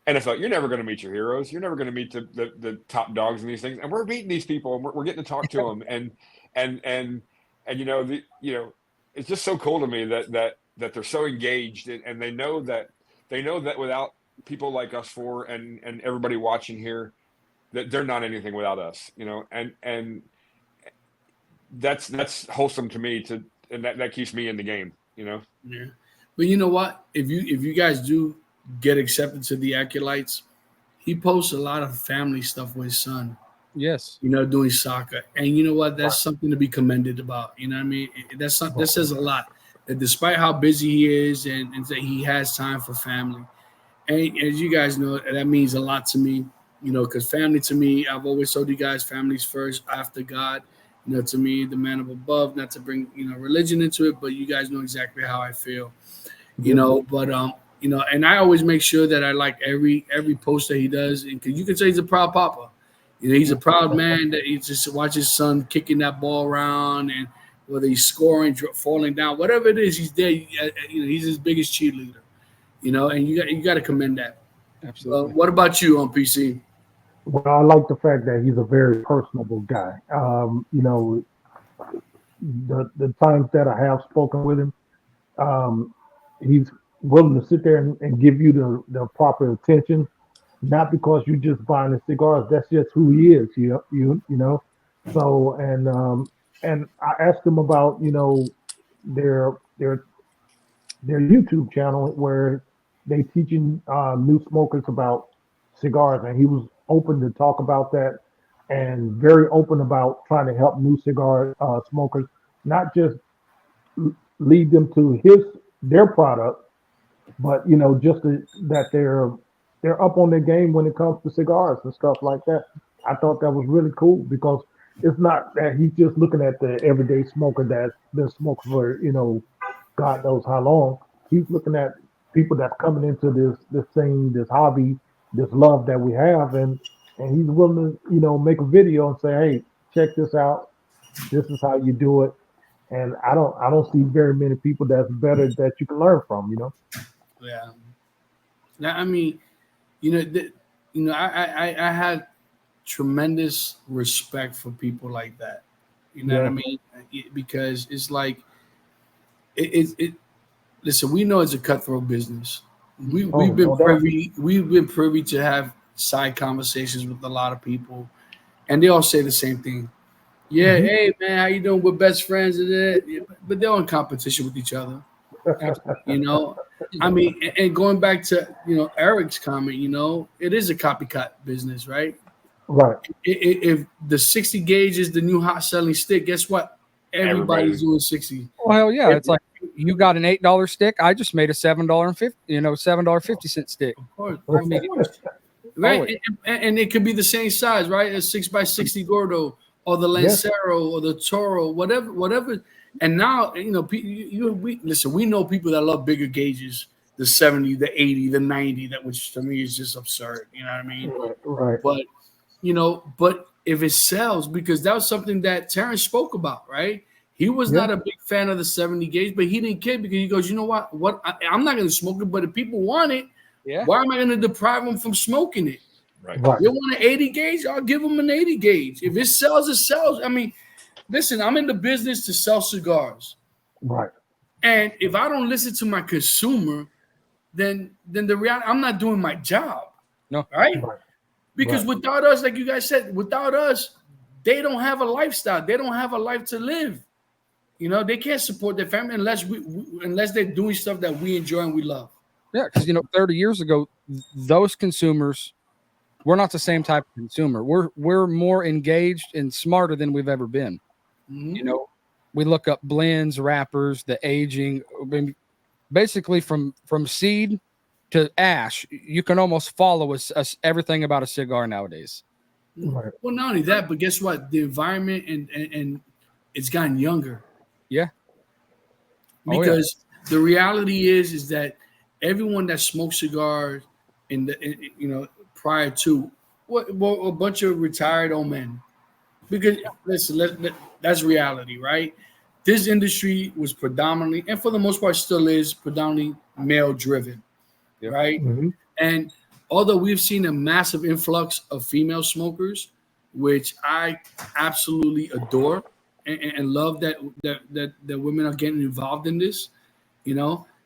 NFL, you're never going to meet your heroes. You're never going to meet the top dogs in these things, and we're meeting these people, and we're getting to talk to them, and it's just so cool to me that they're so engaged, and they know that without people like us four and everybody watching here, that they're not anything without us, and that's wholesome to me, and that keeps me in the game, Yeah. But you know what? If you guys do get accepted to the Acolytes, he posts a lot of family stuff with his son. Yes. Doing soccer. And you know what? That's something to be commended about. You know what I mean? That says a lot. That despite how busy he is and that he has time for family. And as you guys know, that means a lot to me, because family to me, I've always told you guys, family's first after God. To me, the man of above, not to bring, religion into it, but you guys know exactly how I feel, but, and I always make sure that I like every post that he does. And cause you can say he's a proud papa, he's a proud man that he just watch his son kicking that ball around, and whether he's scoring, falling down, whatever it is, he's there. He's his biggest cheerleader, and you got to commend that. Absolutely. What about you on PC? Well, I like the fact that he's a very personable guy. The times that I have spoken with him, he's willing to sit there and give you the proper attention, not because you're just buying the cigars. That's just who he is. So and I asked him about their YouTube channel where they teaching new smokers about cigars, and he was open to talk about that, and very open about trying to help new cigar smokers, not just lead them to their product, but just that they're up on their game when it comes to cigars and stuff like that. I thought that was really cool because it's not that he's just looking at the everyday smoker that's been smoking for God knows how long. He's looking at people that's coming into this thing, this hobby, this love that we have, and he's willing to make a video and say, hey, check this out. This is how you do it. And I don't see very many people that's better that you can learn from. Yeah. Now, I mean, I had tremendous respect for people like that. You know what I mean? Because it's like, listen, we know it's a cutthroat business. We've been privy to have side conversations with a lot of people, and they all say the same thing. Yeah, hey man, how you doing? We're best friends, but they're in competition with each other. I mean, and going back to Eric's comment, it is a copycat business, right? Right. If the 60 gauge is the new hot selling stick, guess what? Everybody's doing 60. Well, hell yeah, it's like you got an $8 stick. I just made a $7.50 stick. Of course. I mean, right, and it could be the same size, right? A 6x60 Gordo or the Lancero or the Toro, whatever. And now, listen, we know people that love bigger gauges, the 70, the 80, the 90, which to me is just absurd. You know what I mean? Right. But, but if it sells, because that was something that Terrence spoke about, right? He was not a big fan of the 70 gauge, but he didn't care because he goes, you know what? I'm not going to smoke it, but if people want it, why am I going to deprive them from smoking it? Right. They want an 80 gauge, I'll give them an 80 gauge. If it sells, it sells. I mean, listen, I'm in the business to sell cigars. Right. And if I don't listen to my consumer, then the reality, I'm not doing my job. No. Right? Because without us, like you guys said, without us, they don't have a lifestyle. They don't have a life to live. They can't support their family unless they're doing stuff that we enjoy and we love. Yeah, because 30 years ago, those consumers were not the same type of consumer. We're more engaged and smarter than we've ever been. Mm-hmm. We look up blends, wrappers, the aging. I mean, basically, from seed to ash, you can almost follow us everything about a cigar nowadays. Right. Well, not only that, but guess what? The environment and it's gotten younger. Yeah. Because the reality is that everyone that smokes cigars prior to a bunch of retired old men. Because listen, that's reality, right? This industry was predominantly, and for the most part still is, predominantly male driven, right? Mm-hmm. And although we've seen a massive influx of female smokers, which I absolutely adore and love that women are getting involved in this,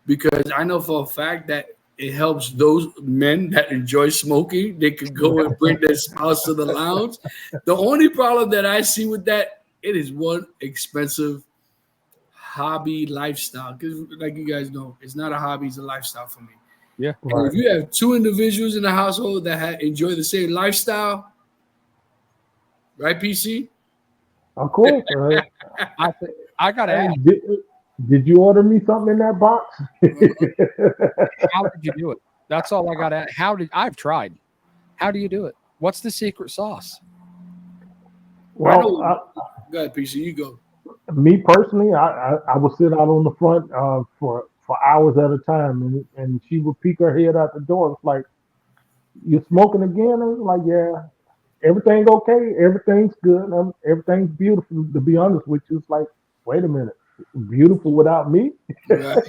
because I know for a fact that it helps those men that enjoy smoking. They could go and bring their spouse to the lounge. The only problem that I see with that, it is one expensive hobby lifestyle. Because like you guys know, it's not a hobby, it's a lifestyle for me. Yeah. And if you have two individuals in the household that enjoy the same lifestyle, right, PC? I'm cool. I got to ask. Did you order me something in that box? How did you do it? That's all I got to ask. I've tried. How do you do it? What's the secret sauce? Well, go ahead, PC. You go. Me personally, I would sit out on the front for hours at a time, and she would peek her head out the door. It's like, you smoking again? I was like, yeah. Everything okay? Everything's good. Everything's beautiful. To be honest with you, it's like, wait a minute. Beautiful without me? It's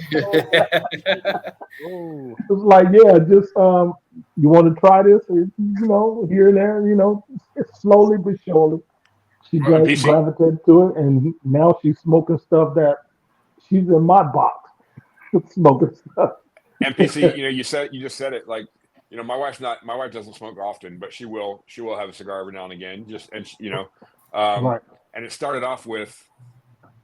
like, yeah, just you want to try this, here and there, slowly but surely. She gravitated to it, and now she's smoking stuff that she's in my box smoking stuff. And PC, you just said it, like, my wife doesn't smoke often, but she will have a cigar every now and again. Right. And it started off with,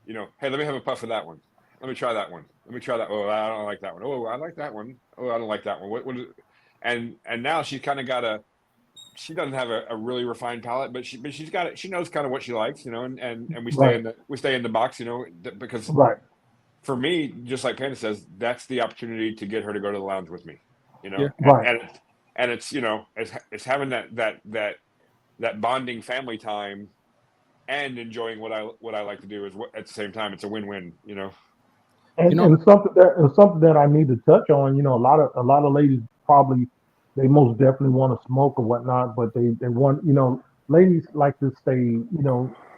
hey, let me have a puff of that one. Let me try that one. Let me try that. Oh, I don't like that one. Oh, I like that one. Oh, I don't like that one. What is it? And now she's kind of got she doesn't have a really refined palate, but she's got it. She knows kind of what she likes, and we stay in the box, because Right. for me, just like Panda says, that's the opportunity to get her to go to the lounge with me, Yeah. Right. and it's it's having that bonding family time and enjoying what I like to do at the same time. It's a win-win, And, something that I need to touch on, a lot of ladies probably, they most definitely want to smoke or whatnot, but they want, ladies like to stay,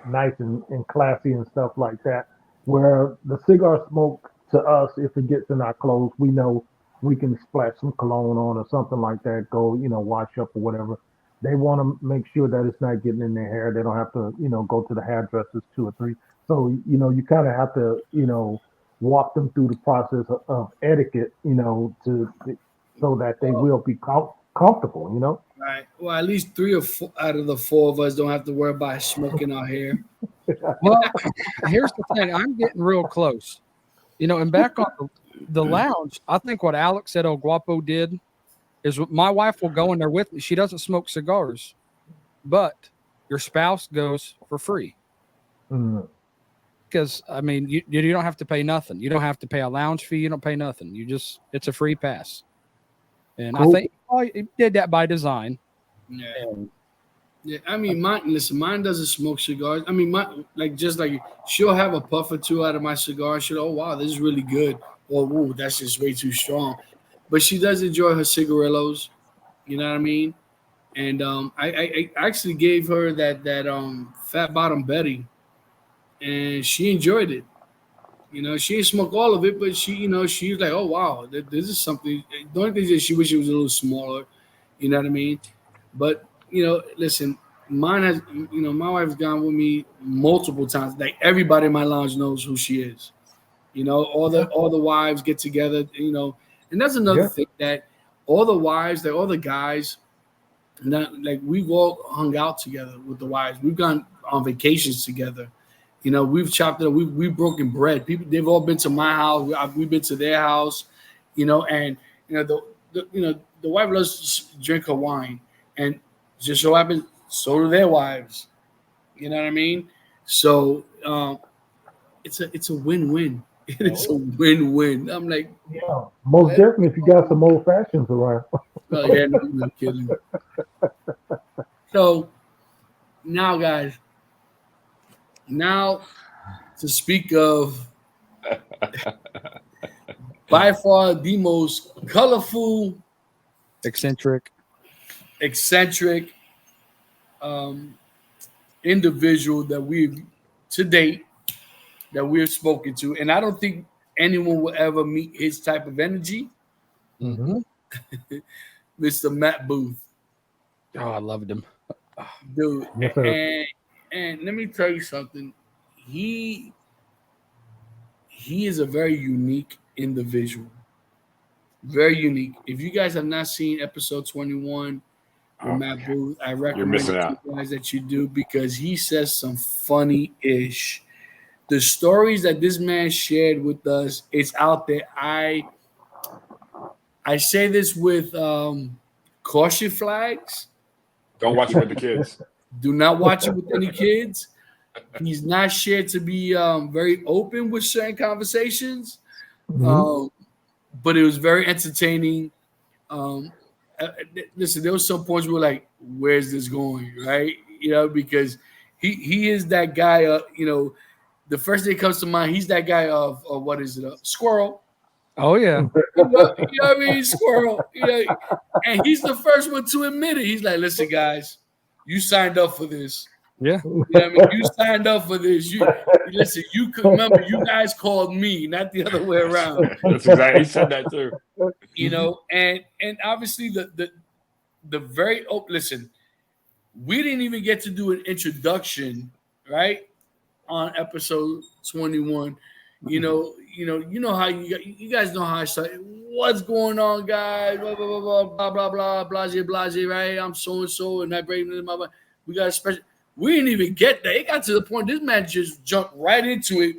nice and classy and stuff like that. Where the cigar smoke to us, if it gets in our clothes, we know we can splash some cologne on or something like that, go, wash up or whatever. They want to make sure that it's not getting in their hair. They don't have to, go to the hairdressers 2 or 3. So, you kind of have to, walk them through the process of etiquette, so that they will be comfortable, Right. Well, at least 3 or 4 out of the 4 of us don't have to worry about smoking our hair. Well, here's the thing. I'm getting real close. And back on the lounge, I think what Alex at El Guapo did is my wife will go in there with me. She doesn't smoke cigars, but your spouse goes for free. Mhm. Because, I mean, you don't have to pay nothing. You don't have to pay a lounge fee. You don't pay nothing. It's a free pass. And Cool. I think he did that by design. Yeah. And Yeah, I mean, mine doesn't smoke cigars. I mean, she'll have a puff or 2 out of my cigar. She'll, oh wow, this is really good. Or ooh, that's just way too strong. But she does enjoy her cigarillos. You know what I mean? And I actually gave her that Fat Bottom Betty, and she enjoyed it. She didn't smoke all of it, but she was like, oh wow, this is something. The only thing is she wished it was a little smaller. You know what I mean? But listen, mine has, my wife's gone with me multiple times. Like everybody in my lounge knows who she is. All the wives get together, and that's another thing, that all the wives, all the guys, like we've all hung out together with the wives. We've gone on vacations together. We've chopped it up. We've broken bread. People, they've all been to my house. We've been to their house, and the wife loves to drink her wine, and just so happens, so do their wives. You know what I mean? So it's a win-win. It's a win-win. I'm like, Yeah, most definitely if you got some old fashions around. oh yeah, no kidding. So now, guys, to speak of by far the most colorful, eccentric, individual that we've spoken to, and I don't think anyone will ever meet his type of energy. Mm-hmm. Mr. Matt Booth. Oh, I loved him, Dude. Yes, sir. And let me tell you something. He is a very unique individual. Very unique. If you guys have not seen episode 21 with Matt Booth, I recommend missing to out. you guys that you do, because he says some funny-ish. The stories that this man shared with us, it's out there. I say this with caution flags. Don't watch it with the kids. Do not watch it with any kids. He's not shared to be very open with certain conversations, but it was very entertaining. Listen, there was some points where we're like, "Where's this going?" Right? Because he is that guy. The first thing that comes to mind, he's that guy of what is it? Squirrel. Oh yeah. You know what I mean? Squirrel. And he's the first one to admit it. He's like, "Listen, guys, you signed up for this." Yeah. You know what I mean? You signed up for this. Listen, you could remember, you guys called me, not the other way around. That's exactly. He said that too. And obviously the very listen, we didn't even get to do an introduction, right? On episode 21. You know how you guys know how I started. What's going on, guys? Blah blah blah blah blah blah blase, right? I'm so and so, and that brave we got a special. We didn't even get that. It got to the point this man just jumped right into it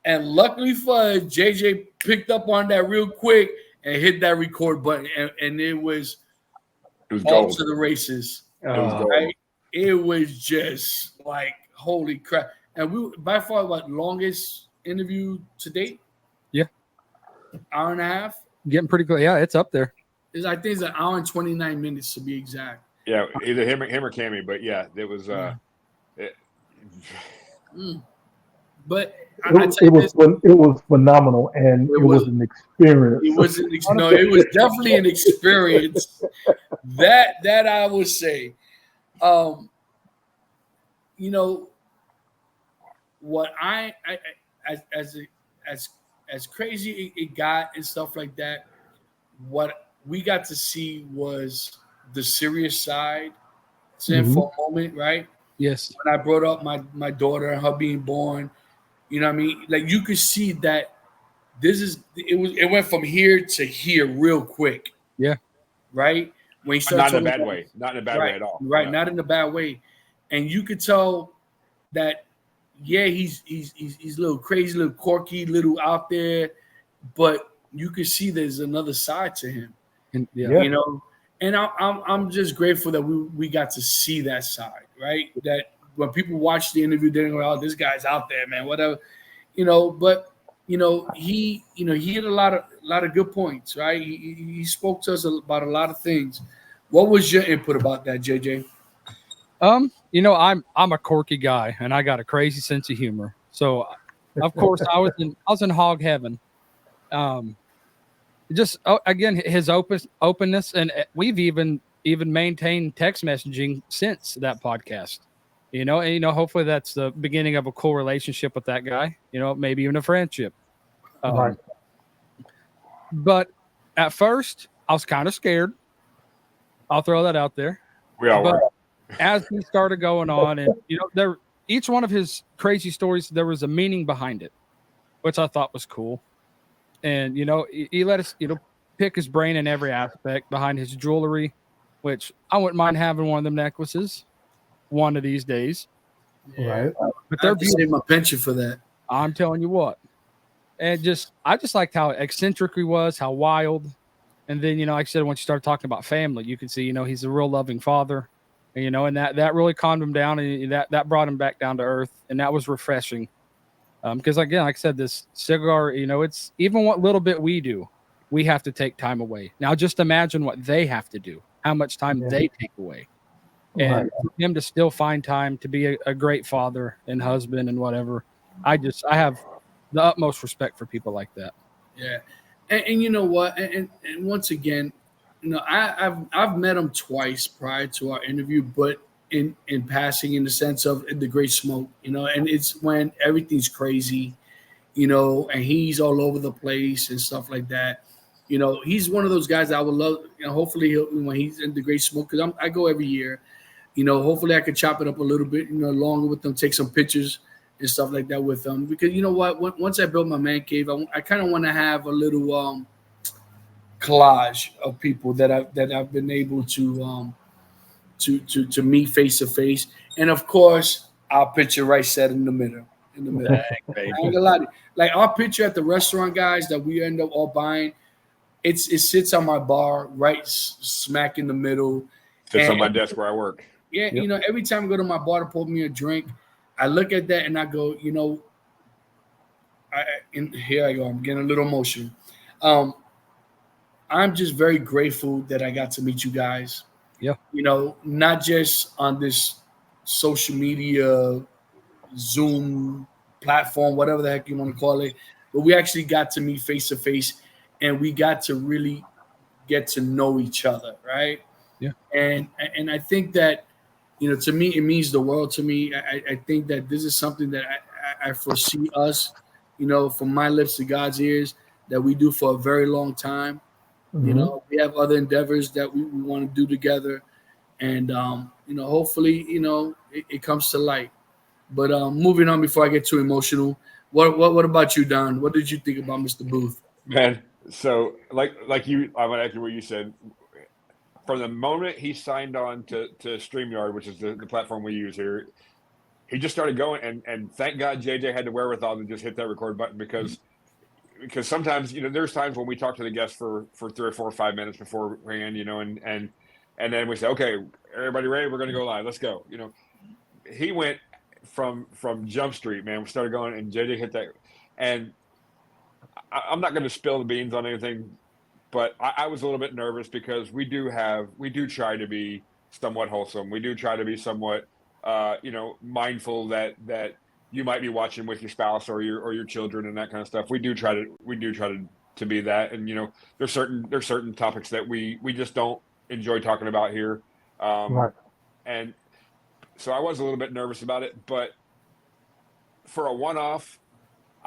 And luckily for us, JJ picked up on that real quick and hit that record button, and it was It was off gold. to the races. It was gold. Right? It was just like holy crap. And we by far what longest interview to date? Yeah. Hour and a half. Getting pretty close. Yeah, it's up there. I think it's an hour and 29 minutes to be exact. Yeah, either him or Cammy, but yeah, it was. But It was phenomenal, and it was an experience. It was it was definitely an experience. that I would say. You know what I as crazy it got and stuff like that. What we got to see was the serious side. For a moment, right? Yes. When I brought up my daughter and her being born, you know what I mean? Like you could see that it went from here to here real quick. Yeah. Right? When he started not in a bad way. Not in a bad way at all. Right, Yeah. not in a bad way. And you could tell that he's a little crazy, little quirky, little out there, but you could see there's another side to him. And, You know, and I'm just grateful that we got to see that side, right? That when people watch the interview, they're going, "Oh, this guy's out there, man." Whatever, you know. But he hit a lot of good points, right? He spoke to us about a lot of things. What was your input about that, JJ? I'm a quirky guy, and I got a crazy sense of humor. So, of course, I was in hog heaven. Again, his openness, and we've even maintained text messaging since that podcast. Hopefully that's the beginning of a cool relationship with that guy. Maybe even a friendship. Right. But at first, I was kind of scared. I'll throw that out there. We all were. As we started going on, and each one of his crazy stories, there was a meaning behind it, which I thought was cool. And he let us pick his brain in every aspect behind his jewelry, which I wouldn't mind having one of them necklaces one of these days. Right. But They're they're save my pension for that. I'm telling you what. And I just liked how eccentric he was, how wild. And then, like I said, once you start talking about family, you can see, he's a real loving father. And that really calmed him down, and that brought him back down to earth, and that was refreshing. Because again, like I said, this cigar, it's even what little bit we do, we have to take time away. Now, just imagine what they have to do, how much time they take away, and for him to still find time to be a great father and husband and whatever. I have the utmost respect for people like that. Yeah, and you know what? And once again, I've met him twice prior to our interview, but in passing, in the sense of the Great Smoke, and it's when everything's crazy, and he's all over the place and stuff like that. He's one of those guys that I would love. Hopefully, when he's in the Great Smoke, because I go every year. Hopefully I could chop it up a little bit, longer with them, take some pictures and stuff like that with them. Because you know what? Once I build my man cave, I kind of want to have a little collage of people that I've been able to meet face to face, and of course our picture right set in the middle. I ain't gonna lie to you. Like our picture at the restaurant, guys, that we end up all buying, it sits on my bar right smack in the middle. Sits on my desk where I work. Yeah, every time I go to my bar to pour me a drink, I look at that and I go, and here I go. I'm getting a little emotional. I'm just very grateful that I got to meet you guys. Yeah. Not just on this social media, Zoom platform, whatever the heck you want to call it, but we actually got to meet face to face, and we got to really get to know each other, right? Yeah. And I think that, to me, it means the world to me. I think that this is something that I foresee us, from my lips to God's ears, that we do for a very long time. Mm-hmm. We have other endeavors that we want to do together, and hopefully, it comes to light. But moving on, before I get too emotional, what about you, Don? What did you think about Mr. Booth? Man, so like you, I want to echo what you said. From the moment he signed on to StreamYard, which is the platform we use here, he just started going, and thank God JJ had the wherewithal to just hit that record button because sometimes, you know, there's times when we talk to the guests for 3 or 4 or 5 minutes beforehand, you know, and then we say, okay, everybody ready? We're going to go live. Let's go. You know, he went from Jump Street, man. We started going, and JJ hit that, and I'm not going to spill the beans on anything, but I was a little bit nervous because we do try to be somewhat wholesome. We do try to be somewhat, you know, mindful that you might be watching with your spouse or your children and that kind of stuff. We do try to be that. And, you know, there's certain topics that we just don't enjoy talking about here. Right. And so I was a little bit nervous about it, but for a one-off,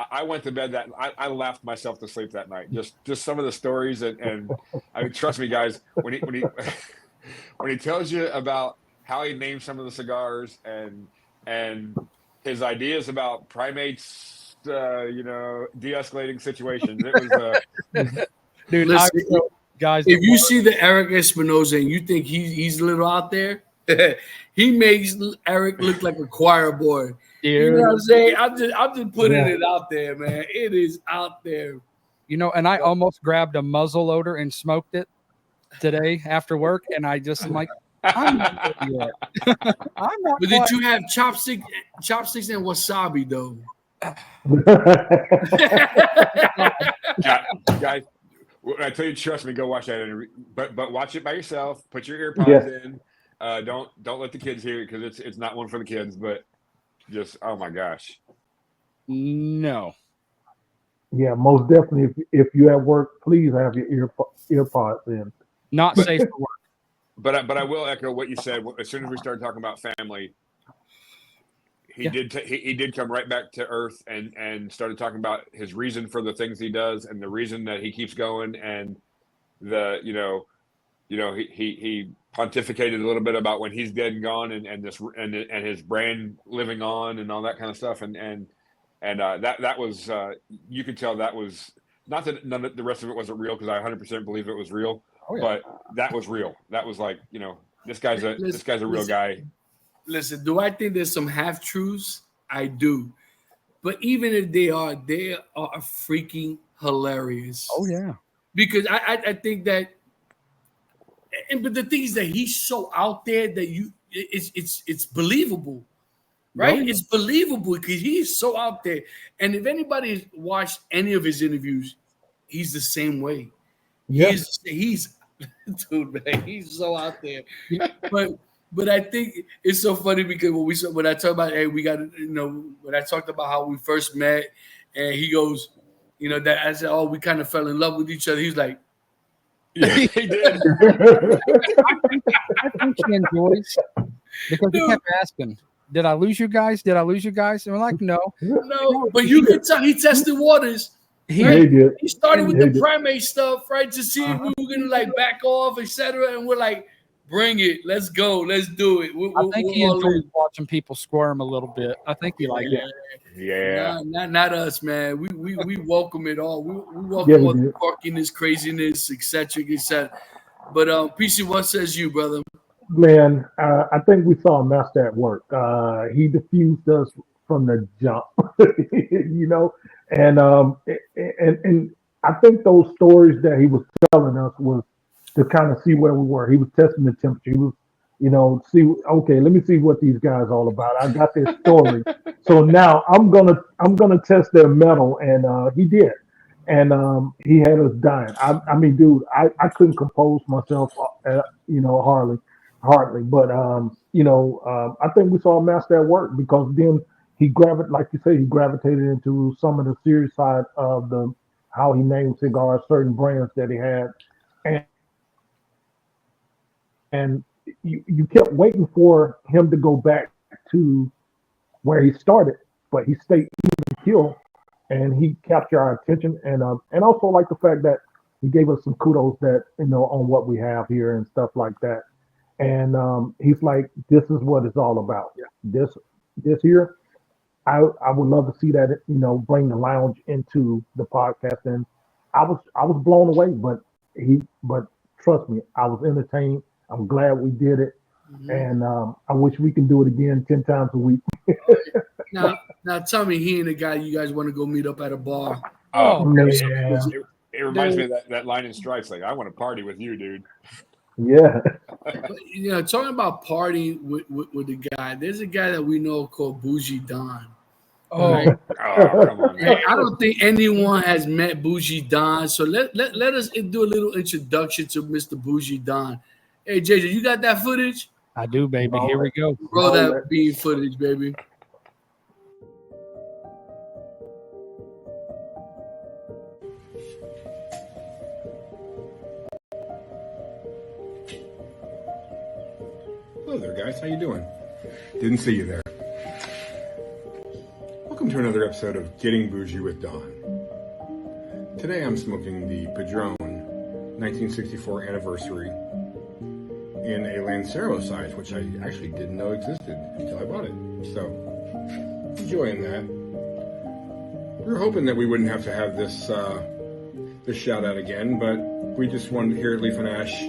I went to bed I laughed myself to sleep that night. Just some of the stories and I mean, trust me, guys, when he when he tells you about how he named some of the cigars and his ideas about primates, you know, de-escalating situations, it was Dude, Listen, guys, if you see the Eric Espinosa and you think he's a little out there, he makes Eric look like a choir boy. You know what I'm saying? I'm just putting it out there, man. It is out there. You know, and I almost grabbed a muzzle loader and smoked it today after work, and I just am like, I'm not there yet. I'm not. But did you have chopsticks and wasabi though? guys, when I tell you, trust me, go watch that interview. But watch it by yourself. Put your ear pods in. Don't let the kids hear it because it's not one for the kids. But just, oh my gosh. No. Yeah, most definitely. If you're at work, please have your ear pods in. Not safe for work. But I will echo what you said. As soon as we started talking about family, he did come right back to earth and started talking about his reason for the things he does and the reason that he keeps going and the he pontificated a little bit about when he's dead and gone and his brand living on and all that kind of stuff and that was you could tell that was not that none of the rest of it wasn't real because I 100% believe it was real. Oh, yeah. But that was real. That was like, you know, this guy's a real guy. Listen, do I think there's some half truths? I do. But even if they are freaking hilarious. Oh yeah. Because I think that but the thing is that he's so out there that it's believable. Right? Really? It's believable because he's so out there. And if anybody's watched any of his interviews, he's the same way. Yes. He's dude, man, he's so out there. But I think it's so funny because when I talk about, hey, we got to, you know, when I talked about how we first met, and he goes, you know, that I said, oh, we kind of fell in love with each other. He's like, yeah, he did. I think he enjoys because he kept asking, "Did I lose you guys? Did I lose you guys?" And we're like, "No." But you can tell he tested waters. He started with the primate stuff, right, to see if we were gonna like back off, etc. And we're like, bring it, let's go, let's do it. I think he enjoys watching people squirm a little bit. I think he likes it. Yeah, not us, man. We welcome it all. We welcome all the quirkiness, craziness, etc. But PC, what says you, brother? Man, I think we saw a master at work. He diffused us from the jump, you know. And I think those stories that he was telling us was to kind of see where we were. He was testing the temperature. He was, you know, let me see what these guys all about. I got their story. So now I'm gonna test their metal, and he did. And he had us dying. I mean, dude, I couldn't compose myself, you know, hardly. But you know, I think we saw a master at work because then he gravitated into some of the serious side of how he named cigars, certain brands that he had, and you kept waiting for him to go back to where he started, but he stayed even keel, and he captured our attention, and also like the fact that he gave us some kudos that, you know, on what we have here and stuff like that, and he's like, this is what it's all about. Yeah. This here. I would love to see that, you know, bring the lounge into the podcast, and I was blown away. But trust me, I was entertained. I'm glad we did it, And I wish we can do it again 10 times a week. Now tell me, he and the guy you guys want to go meet up at a bar. Oh, Man. It reminds me of that line in Stripes, like, I want to party with you, dude. Yeah. But, talking about partying with the guy, there's a guy that we know called Bougie Don. Oh, Right? Oh, come on, man. Hey, I don't think anyone has met Bougie Don, so let us do a little introduction to Mr. Bougie Don. Hey, JJ, you got that footage? I do, baby. Here we go. Roll that bean footage, baby. Hello there, guys. How you doing? Didn't see you there. Welcome to another episode of Getting Bougie with Don. Today I'm smoking the Padron 1964 anniversary in a Lancero size, which I actually didn't know existed until I bought it. So, enjoying that. We were hoping that we wouldn't have to have this shout out again, but we just wanted, here at Leaf and Ash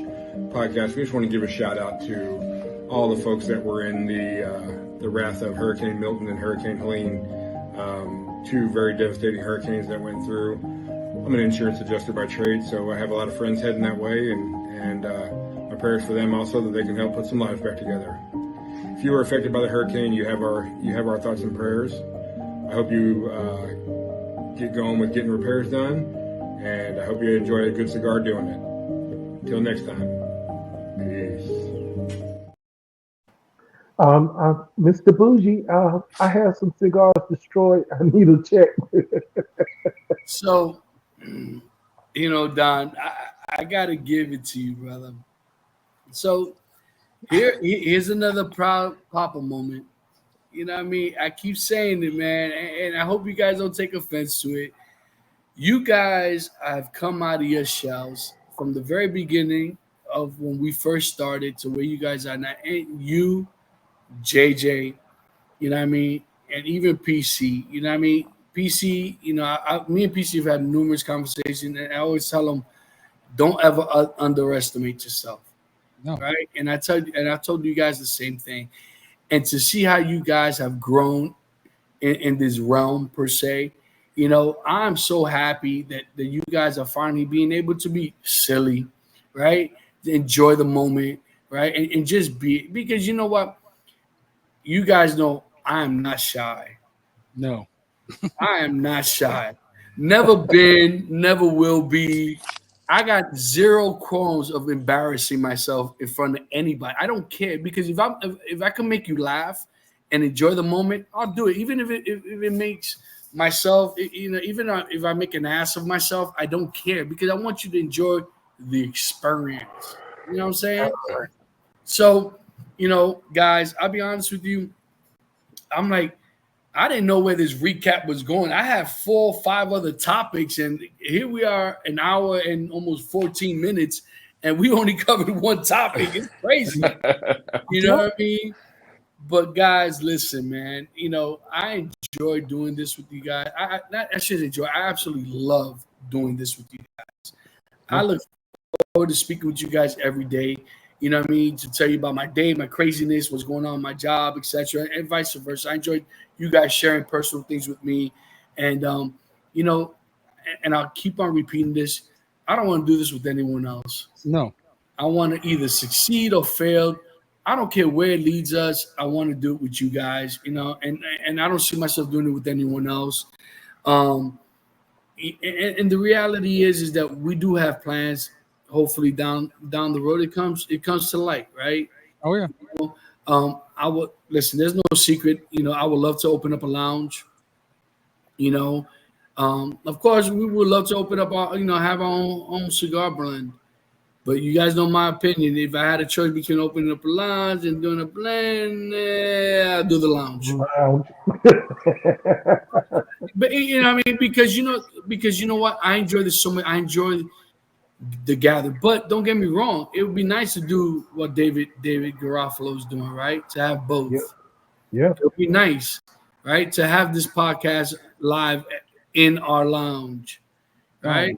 podcast, we just want to give a shout out to all the folks that were in the wrath of Hurricane Milton and Hurricane Helene, two very devastating hurricanes that went through. I'm an insurance adjuster by trade, so I have a lot of friends heading that way, and my prayers for them also, that they can help put some lives back together. If you were affected by the hurricane, you have our thoughts and prayers. I hope you get going with getting repairs done, and I hope you enjoy a good cigar doing it. Till next time, peace. Mr. Bougie, I have some cigars destroyed. I need a check. So, Don, I got to give it to you, brother. So, here's another proud Papa moment. You know what I mean? I keep saying it, man, and I hope you guys don't take offense to it. You guys have come out of your shells from the very beginning of when we first started to where you guys are now. And you, JJ, you know what I mean? And even PC, you know what I mean? PC, me and PC have had numerous conversations, and I always tell them, don't ever underestimate yourself. No. Right? And I told you guys the same thing. And to see how you guys have grown in this realm per se, I'm so happy that you guys are finally being able to be silly, right? Enjoy the moment, right? And just be, because you know what? You guys know I am not shy. No. I am not shy. Never been, never will be. I got zero qualms of embarrassing myself in front of anybody. I don't care, because if I can make you laugh and enjoy the moment, I'll do it. Even if it makes myself, even if I make an ass of myself, I don't care, because I want you to enjoy the experience. You know what I'm saying? So, guys, I'll be honest with you. I'm like, I didn't know where this recap was going. I have 4 or 5 other topics, and here we are, an hour and almost 14 minutes, and we only covered one topic. It's crazy. You know what I mean? But guys, listen, man. I enjoy doing this with you guys. I shouldn't enjoy. I absolutely love doing this with you guys. I look forward to speaking with you guys every day. You know what I mean? To tell you about my day, my craziness, what's going on in my job, etc., and vice versa. I enjoy you guys sharing personal things with me, and and I'll keep on repeating this. I don't want to do this with anyone else. No. I want to either succeed or fail. I don't care where it leads us. I want to do it with you guys, and I don't see myself doing it with anyone else. And the reality is that we do have plans. Hopefully down the road it comes to light, right? Oh yeah. I would listen. There's no secret. I would love to open up a lounge. Of course, we would love to open up our, have our own cigar blend. But you guys know my opinion. If I had a choice between opening up a lounge and doing a blend, I'd do the lounge. But what I mean, because you know what, I enjoy this so much. I enjoy the gather. But don't get me wrong, it would be nice to do what David Garofalo is doing, right? To have both. Yeah. It would be nice, right? To have this podcast live in our lounge, right?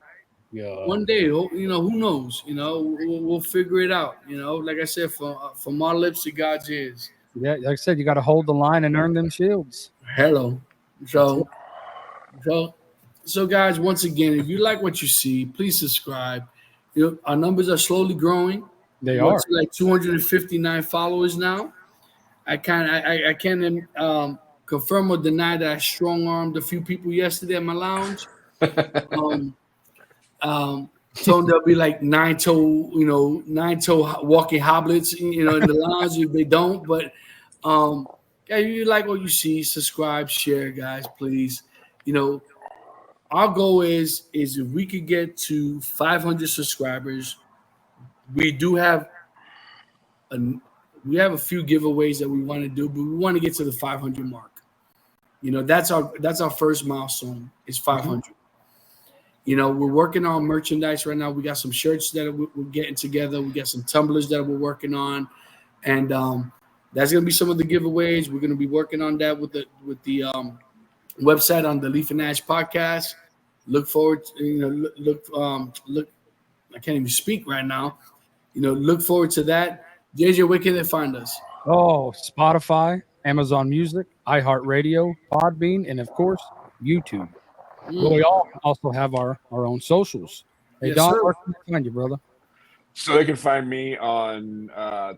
God. One day, who knows? We'll figure it out. Like I said, from our lips to God's ears. Yeah, like I said, you got to hold the line and earn them shields. Hello. So guys, once again, if you like what you see, please subscribe. Our numbers are slowly growing. They We're are. to like 259 followers now. I can't confirm or deny that I strong armed a few people yesterday at my lounge. Told them there'll be like nine-toe walking hoblets, in the lounge if they don't. But if you like what you see, subscribe, share, guys, please. Our goal is if we could get to 500 subscribers, we do have a few giveaways that we want to do, but we want to get to the 500 mark. That's our first milestone is 500. We're working on merchandise right now. We got some shirts that we're getting together. We got some tumblers that we're working on, and that's gonna be some of the giveaways. We're gonna be working on that with the website on the Leaf and Ash podcast. Look forward to, look. I can't even speak right now. Look forward to that. JJ, where can they find us? Oh, Spotify, Amazon Music, iHeartRadio, Podbean, and of course, YouTube. Well, we all also have our own socials. Hey, Yes, Don, sir. where can they find you, brother? So they can find me on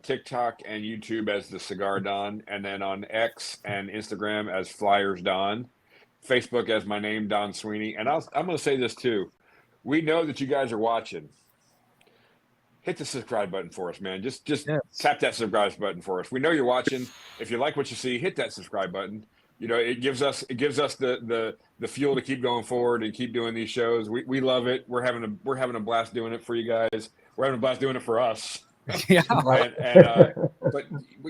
TikTok and YouTube as the Cigar Don, and then on X and Instagram as Flyers Don, Facebook as my name, Don Sweeney. And I'm going to say this too: we know that you guys are watching. Hit the subscribe button for us, man. Just Yes. tap that subscribe button for us. We know you're watching. If you like what you see, hit that subscribe button. It gives us the fuel to keep going forward and keep doing these shows. We love it. We're having a blast doing it for you guys. We're having a blast doing it for us. Yeah. But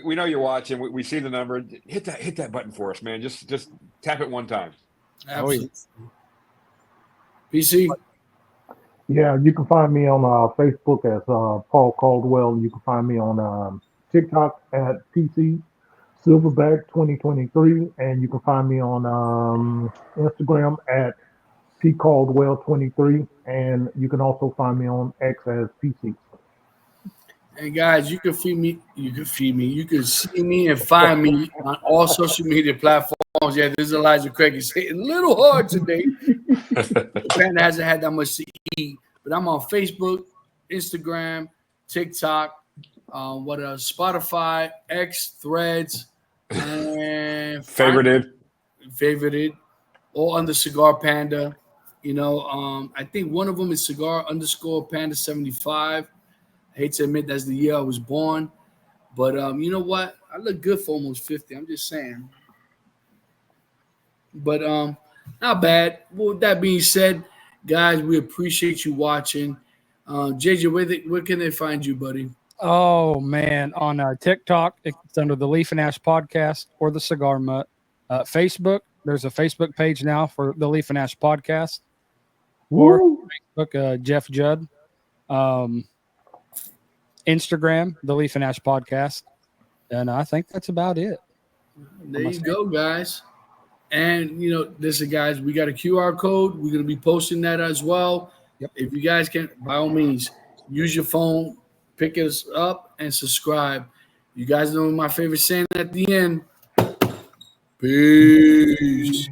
we know you're watching. We see the number. Hit that button for us, man. Just tap it one time. Absolutely. PC. Yeah, you can find me on Facebook as Paul Caldwell. You can find me on TikTok at PC Silverback 2023, and you can find me on Instagram at P Caldwell 23, and you can also find me on X as PC. And guys, you can see me. You can see me and find me on all social media platforms. Yeah, this is Elijah Craig. He's hitting a little hard today. Panda hasn't had that much to eat, but I'm on Facebook, Instagram, TikTok, what else? Spotify, X, Threads, and favorited, all under Cigar Panda. I think one of them is Cigar_Panda75. I hate to admit that's the year I was born, but you know what? I look good for almost 50. I'm just saying. But not bad. Well, with that being said, guys, we appreciate you watching. JJ, where can they find you, buddy? Oh, man. On TikTok, it's under the Leaf and Ash podcast or the Cigar Mutt. Facebook, there's a Facebook page now for the Leaf and Ash podcast. Or Facebook, Jeff Judd. Instagram, the Leaf and Ash podcast. And I think that's about it. There you go, guys. And, listen, guys, we got a QR code. We're going to be posting that as well. Yep. If you guys can, by all means, use your phone, pick us up, and subscribe. You guys know my favorite saying at the end. Peace.